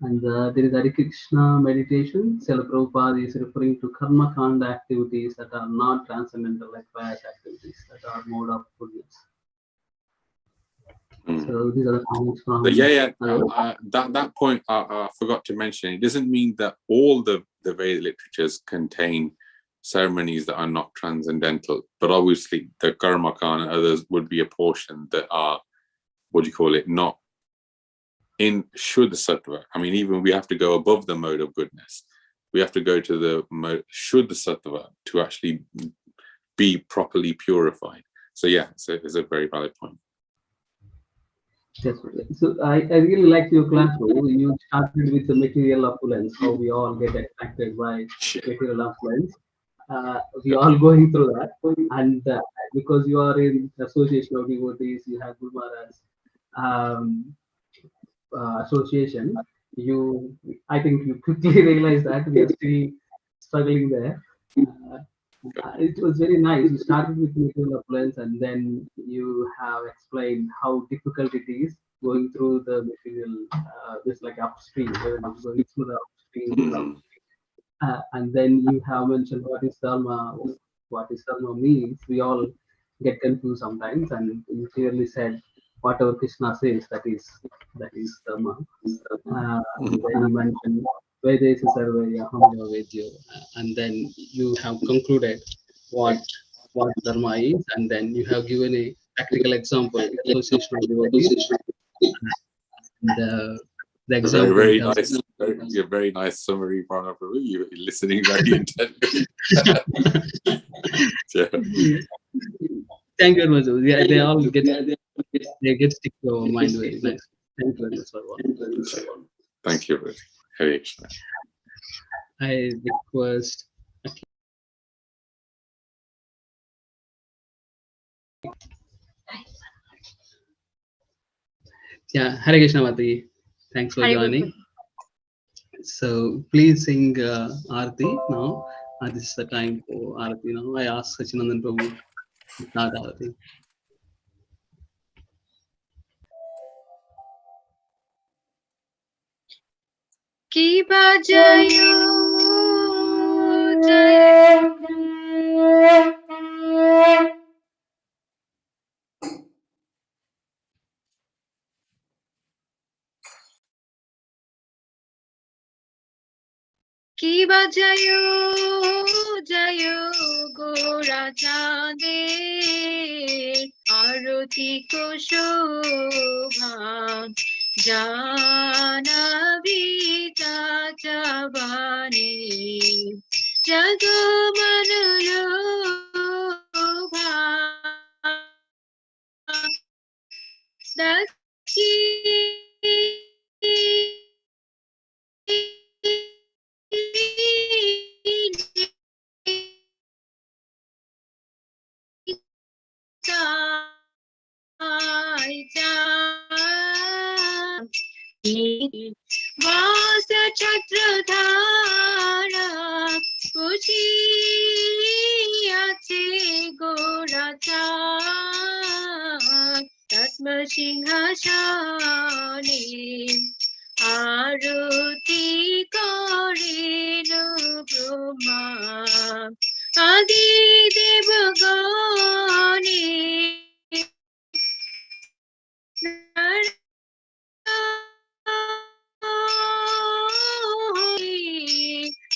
And there is Hare Krishna meditation. Srila Prabhupada is referring to karma kanda activities that are not transcendental, like pious activities that are mode of goodness. So these are the comments from. That point I forgot to mention. It doesn't mean that all the Vedic literatures contain ceremonies that are not transcendental, but obviously the karma kanda and others would be a portion that are, not in Shuddha Sattva. I mean, even we have to go above the mode of goodness. We have to go to the Shuddha Sattva to actually be properly purified. So yeah, it's a very valid point. Yes, so I really like your class. You started with the material opulence, how we all get attracted by material opulence. We all going through that, and because you are in association of devotees, you have Guru Maharaj association. I think you quickly realize that we are still struggling there. It was very nice. You started with material opulence, and then you have explained how difficult it is going through the material, just like upstream, going through the upstream. And then you have mentioned what is Dharma. What is Dharma means. We all get confused sometimes, and you clearly said whatever Krishna says, that is Dharma. And then you mentioned Vedesa Sarvaya Hamya Vedyo, and then you have concluded what Dharma is, and then you have given a practical example, association of devotees. And the example very nice. Very nice summary, Pranav. You're listening very intently. Thank you very much. Yeah, they all get stick to our mind very nice. Thank you very much for one. Thank you, Hare Krishna. I request. Yeah, Hare Krishna Mataji. Thanks for joining. So please sing Aarti now. This is the time for Aarti now. I ask Sachinandan Prabhu to start Aarti. Ki bajayo jay Ki bajayo jayo gora chande aroti ko shobha Janavita Chavani Jagamanulobha Dakhi Vasa Chatradhara Pushiyate Goracha Tatma Singhasani Aruti Korenu Brahma Adi Devagani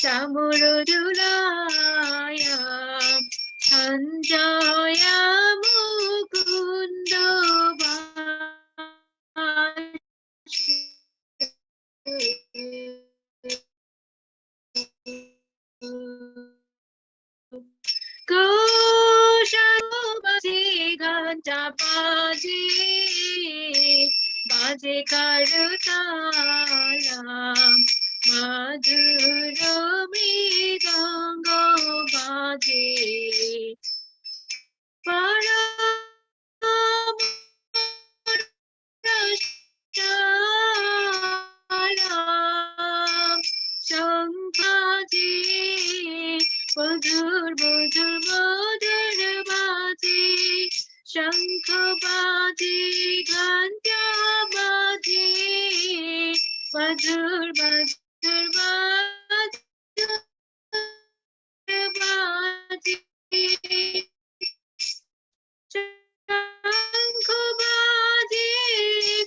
Samuruduraya Sanjaya Mukunda ঘন্টা বাজে বাজে করতালা মধুর মৃদঙ্গ বাজে শঙ্খ বাজে মধুর মধুর মধুর বাজে শঙ্খ বাজে ঘন্টা বাজে মধুর মধুর বাজে শঙ্খ বাজে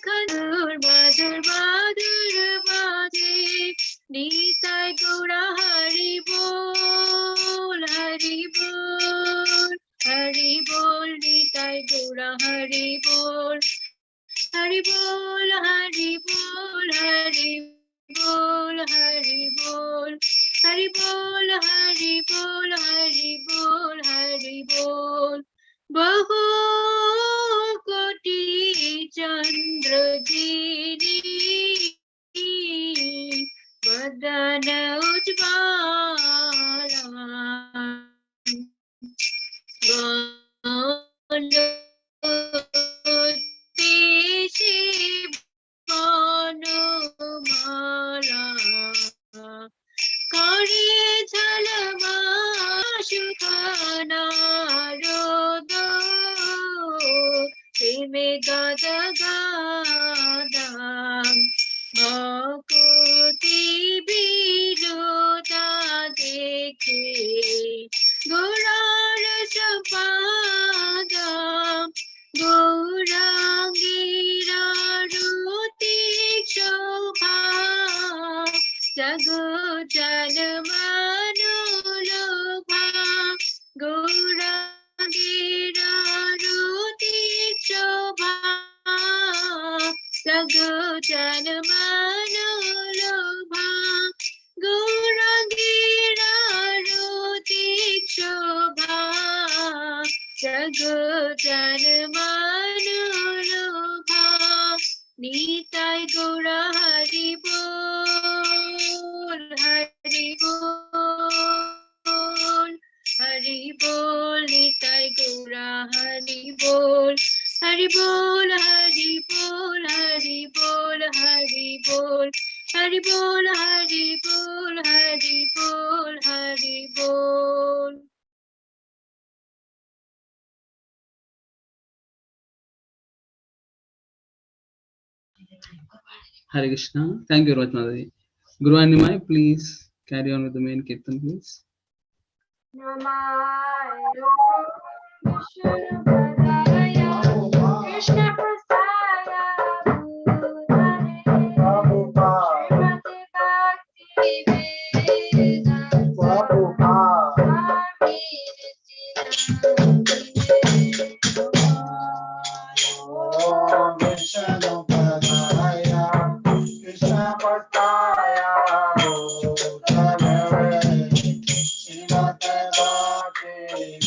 মধুর মধুর মধুর বাজে নিতাই গৌরা হরি বল হরি বল হরি বল নিতাই গৌরা হরি বল হরি বল হরি বল হরি বল হরি বল হরি বল হরি বল হরি বল হরি বল বহু কোটি চন্দ্র গিরি বদন উজ্জ্বলা দেশে বনমালা করে ঝলমা সুখ নারদ প্রেমে গাদ গাদা ভকতি বিলোতা দেখে গৌরার সপাদা গৌরাঙ্গীরা রতি শোভা জগজ্জল মনোলোভা গৌরাঙ্গীরা রতি শোভা জগজ্জল মনোলোভা গৌরাঙ্গীরা রতি শোভা জগজ্জল মনোলোভা নিতাই গৌরা হরি বল হরি বল হরি বল নিতাই গৌরা হরি বল হরি বল হরি বল হরি বল হরি বল হরি বল হরি বল হরি বল হরি বল Hare Krishna. Thank you, Ratnadi. Guru Animai, please carry on with the main kirtan, please. Krishna Prasaya Srimati Bhakti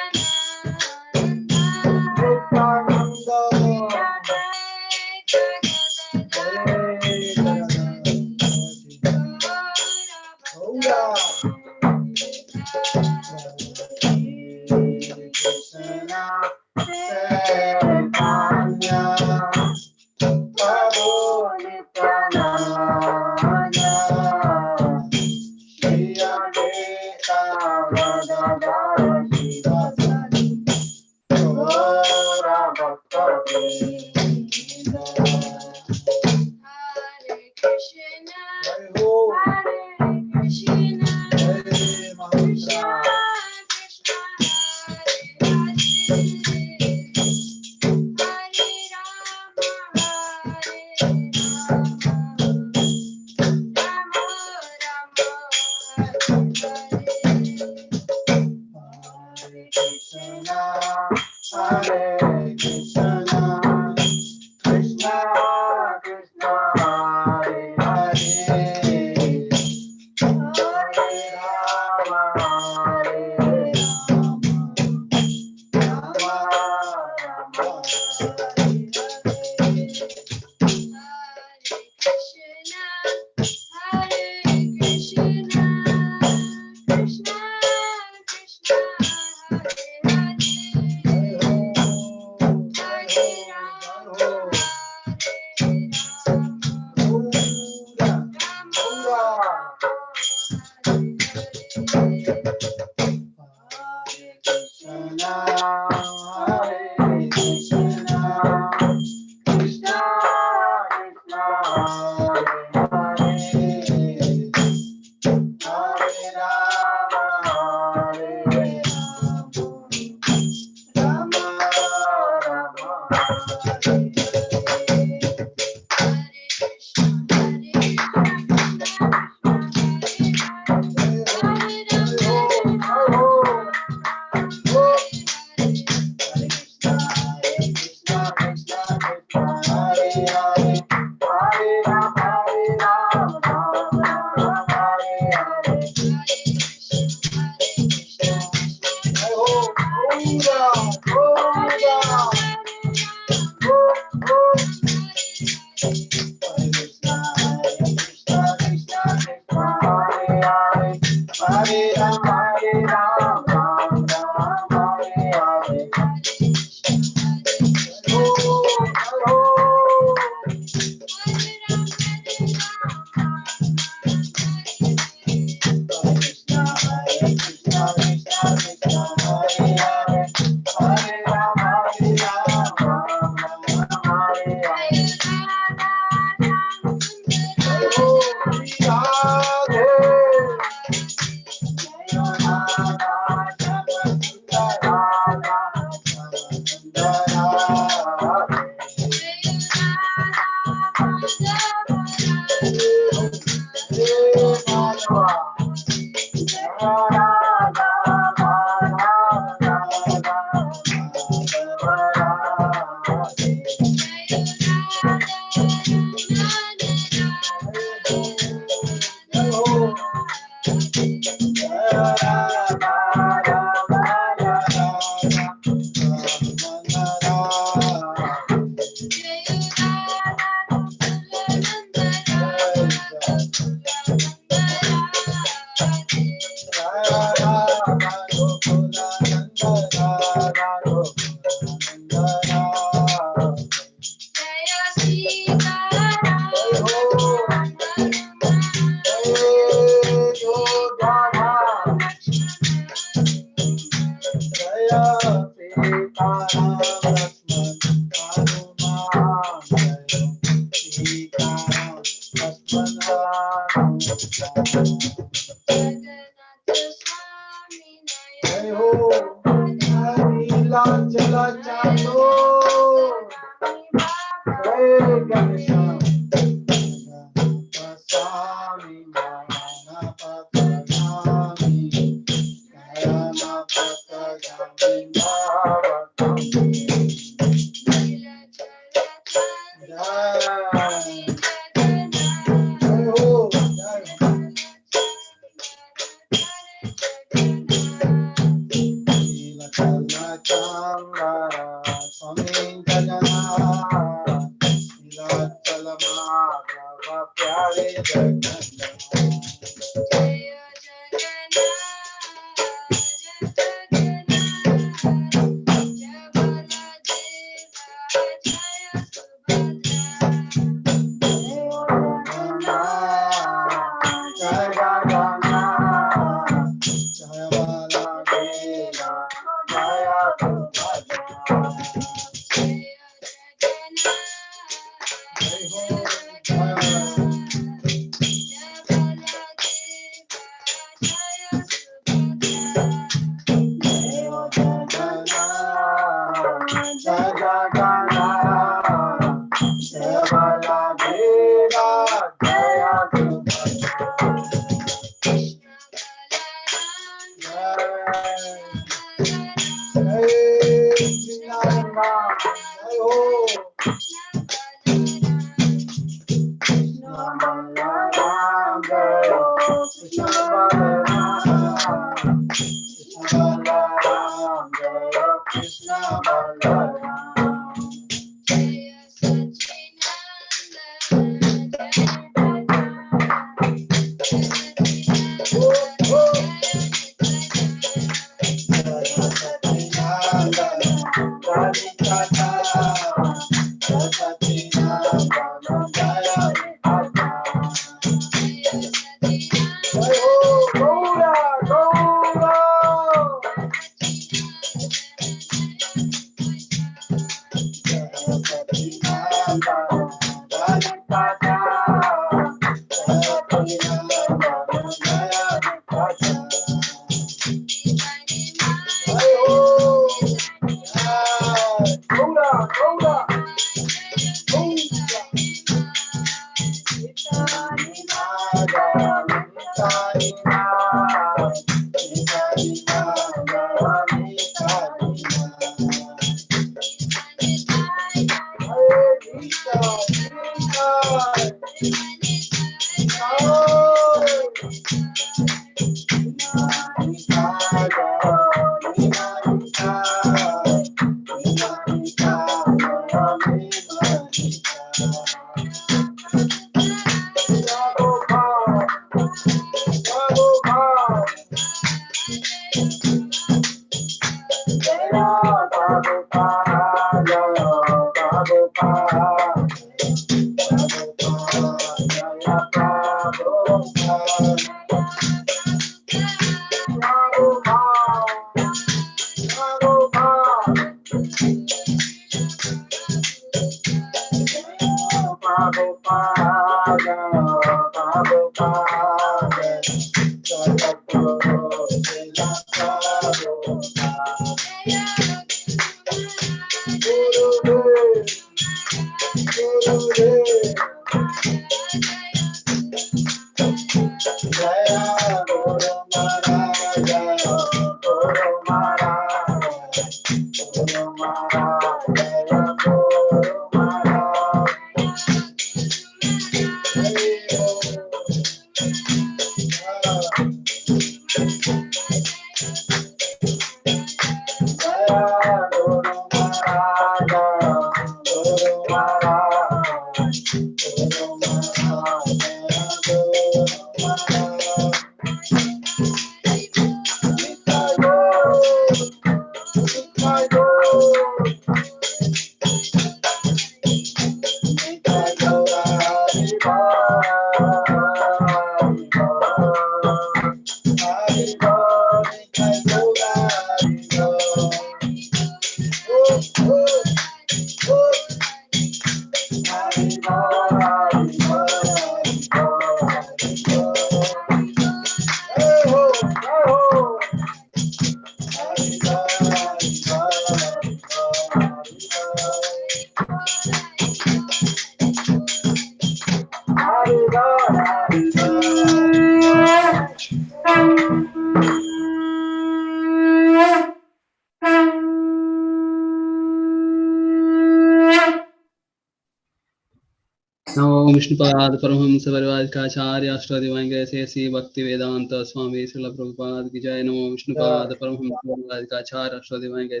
नमो विष्णुपाद परमहंस परिवारिकाचार्य अष्टादिवांगे श्री भक्ति वेदांत स्वामी श्रील प्रभुपाद की जय। नमो विष्णुपाद परमहंस परिवारिकाचार्य अष्टादिवांगे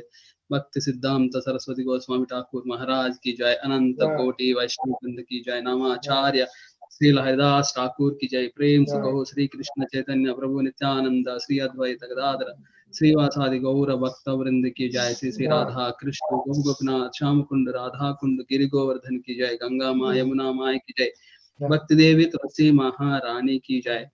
भक्ति सिद्धांत सरस्वती गोस्वामी ठाकुर महाराज की जय। अनंत कोटि वैष्णव वृंद की जय। नामाचार्य श्री हरिदास ठाकुर की जय। प्रेम से कहो श्री कृष्ण चैतन्य प्रभु नित्यानंद श्री अद्वैत गदाधर श्रीवासादि गौर भक्त वृंद की जय। श्री श्री राधा कृष्ण गोपनाथ श्याम कुंड राधा कुंड गिरि गोवर्धन की जय। गंगा माँ यमुना माय की जय। भक्ति देवी तुलसी महारानी की जय।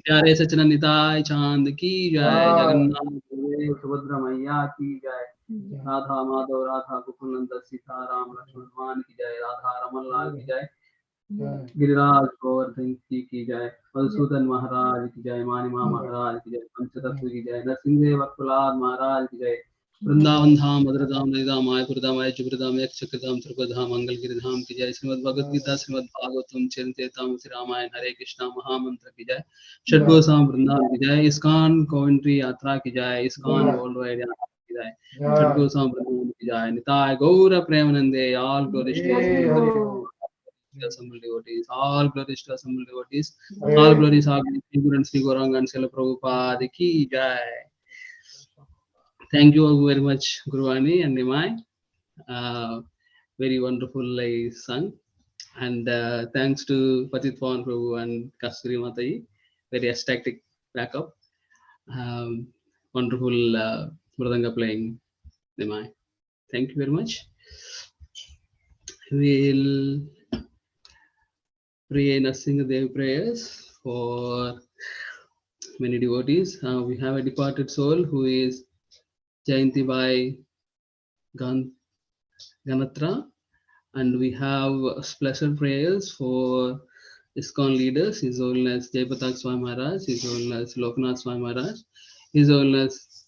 प्यारे सचन निताय चांद की जय। जगन्नाथ देव सुभद्रा मैया की जय। राधा माधव राधा कुकुनंद सीता राम लक्ष्मण हनुमान की जय, राधा रमन लाल की जय, गिरिराज गोवर्धन की जय, मधुसूदन महाराज की जय, मानिमा महाराज की जय, पंचतत्व की जय, नरसिंहदेव अक्कुलाल महाराज की जय, वृंदावन धाम मधुर धाम नैधाम मायपुर धाम अयोध्या धाम यक्षक धाम त्रिपुरा धाम मंगलगिरि धाम की जय, श्रीमद् भगवद गीता श्रीमद् भागवतम चरितम रामायण हरे कृष्णा महामंत्र की जय, षडगोसाम वृंदावन की जय, इस्कॉन कॉन्ट्री यात्रा की जय, इस्कॉन वर्ल्ड वाइड यात्रा की जय, षडगोसाम वृंदावन की जय, निताय गौर प्रेमानंदे, all glories to assembled devotees, all glories to assembled devotees, all glories are to Guru and Sri Gauranga and Srila Prabhupada ki jai. Thank you very much, Guruvani and Nimai. Very wonderfully sung. And thanks to Patit Pawan Prabhu and Kasturi Mataji, very ecstatic backup. Wonderful Mridanga playing, Nimai. Thank you very much. We'll pray Nrsimhadev prayers for many devotees. We have a departed soul who is Jayanti Bai Ganatra, and we have special prayers for Iskcon leaders, His Holiness Jaipatak Swami Maharaj, His Holiness Lokanath Swami Maharaj, His Holiness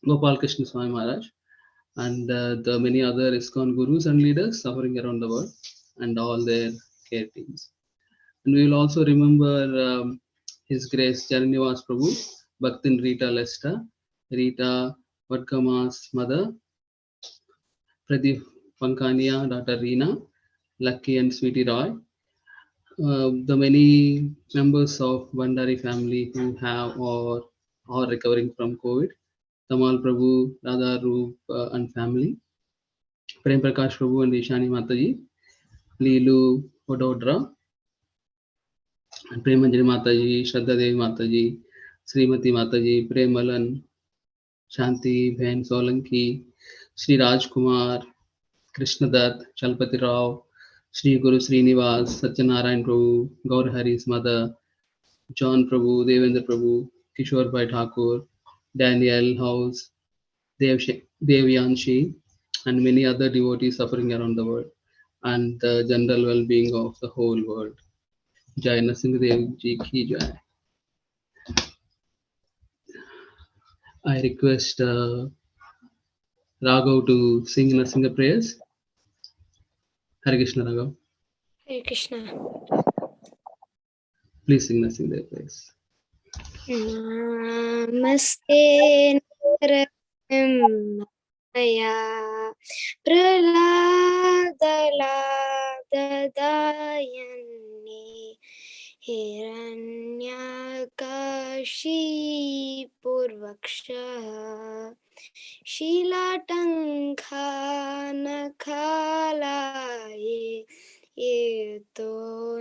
Gopal Krishna Swami Maharaj, and the many other Iskcon gurus and leaders suffering around the world, and all their care teams. And we will also remember His Grace Jaranivas Prabhu, Bhaktin Rita Lester, Rita Vadkama's mother, Pradeep Pankania, daughter Reena, Lucky and Sweetie Roy, the many members of Bandari family who have or are recovering from COVID, Tamal Prabhu, Radha Roop and family, Prem Prakash Prabhu and Ishani Mataji, Leelu Vadodara, and Premanjali Mataji, Shraddha Devi Mataji, Srimati Mataji, Premalan, Shanti Bhen Solanki, Sri Raj Kumar, Krishna Dutt, Chalpati Rao, Sri Guru Srinivas, Satyanarayan Prabhu, Gaur Hari's mother, John Prabhu, Devendra Prabhu, Kishore Bhai Thakur, Daniel House, Devyanshi, and many other devotees suffering around the world, and the general well-being of the whole world. Jai Nrsimhadev Ji ki Jai. I request Raghav to sing Nrsimha prayers. Hare Krishna Raghav. Hare Krishna. Please sing Nrsimha prayers. Namaste Naramaya Praladadayani Hiranyakashi Purvaksha Shilatanka Nakhalaye Yeto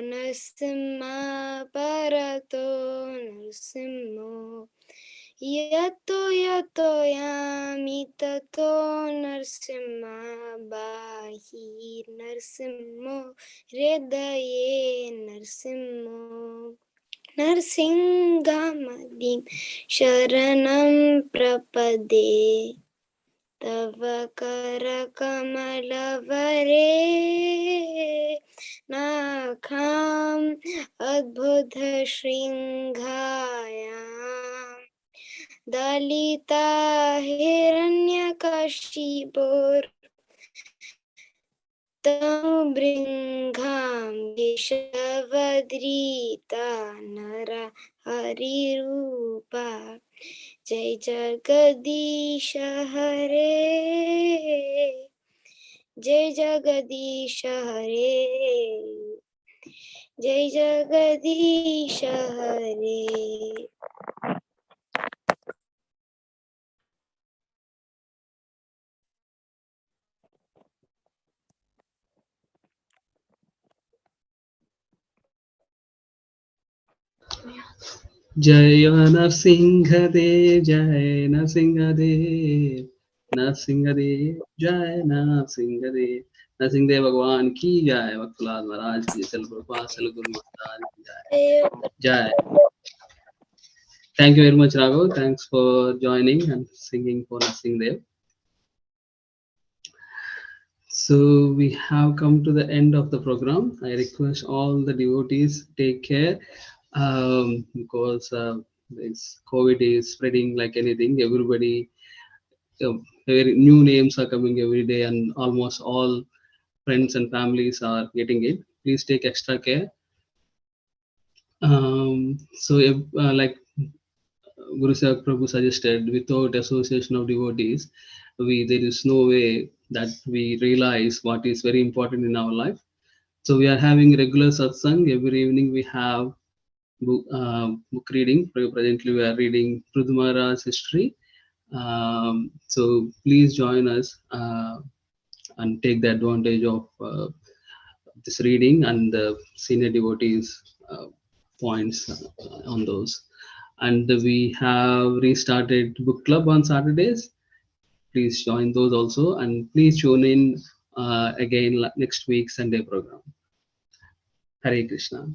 Nrsimha Parato Nrsimho Yato Yami Tato Nrsimha Bahi Nrsimho Hridaye Nrsimho Narsingamadim Sharanam Prapade Tava Karakamalavare Nakham Adbudha Shringhayam Dalita Hiranyakashibur Tamubringham Vishavadrita Nara Harirupa Jai Jagadisha Hare Jai Jagadisha Hare Jai Jagadisha Hare. Jai Nrsimhadev, Jai Nrsimhadev, Nrsimhadev, Jai Nrsimhadev, Nrsimhadev Bhagwan ki Jai, Bhaktulal Maharaj ki Jai, Prabhupada Srila Guru Maharaj ki Jai. Jai. Thank you very much, Raghav. Thanks for joining and singing for Nrsimhadev. So we have come to the end of the program. I request all the devotees take care because this COVID is spreading like anything. Everybody, new names are coming every day, and almost all friends and families are getting it. Please take extra care. Like Guru Sevak Prabhu suggested, without association of devotees, there is no way that we realize what is very important in our life. So we are having regular satsang. Every evening we have book reading. Presently we are reading Prithu Maharaj's history. So please join us and take the advantage of this reading and the senior devotees points on those. And we have restarted book club on Saturdays. Please join those also, and please tune in again next week Sunday program. Hare Krishna.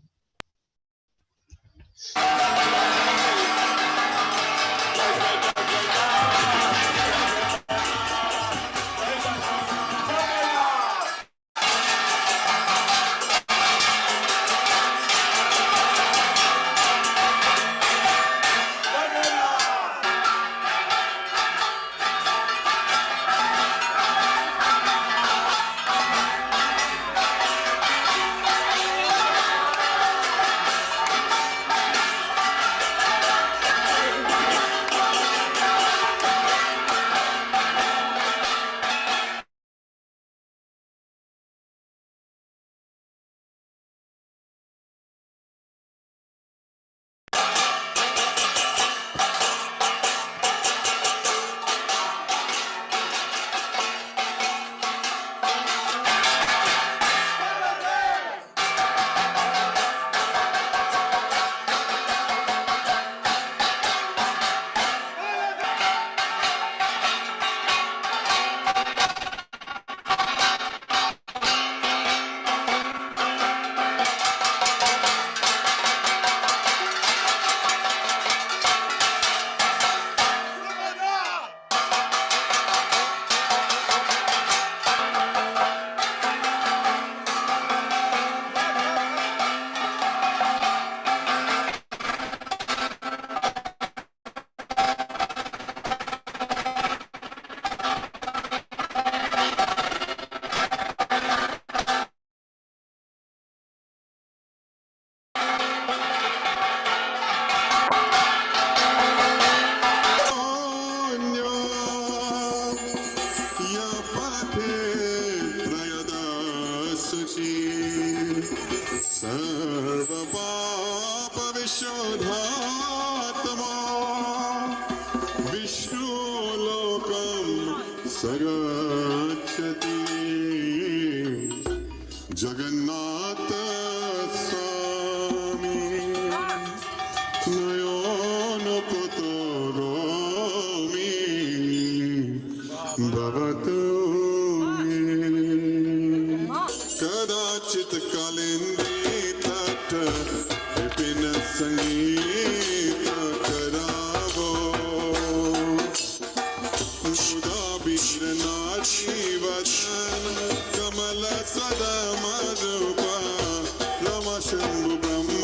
Shambhu Brahma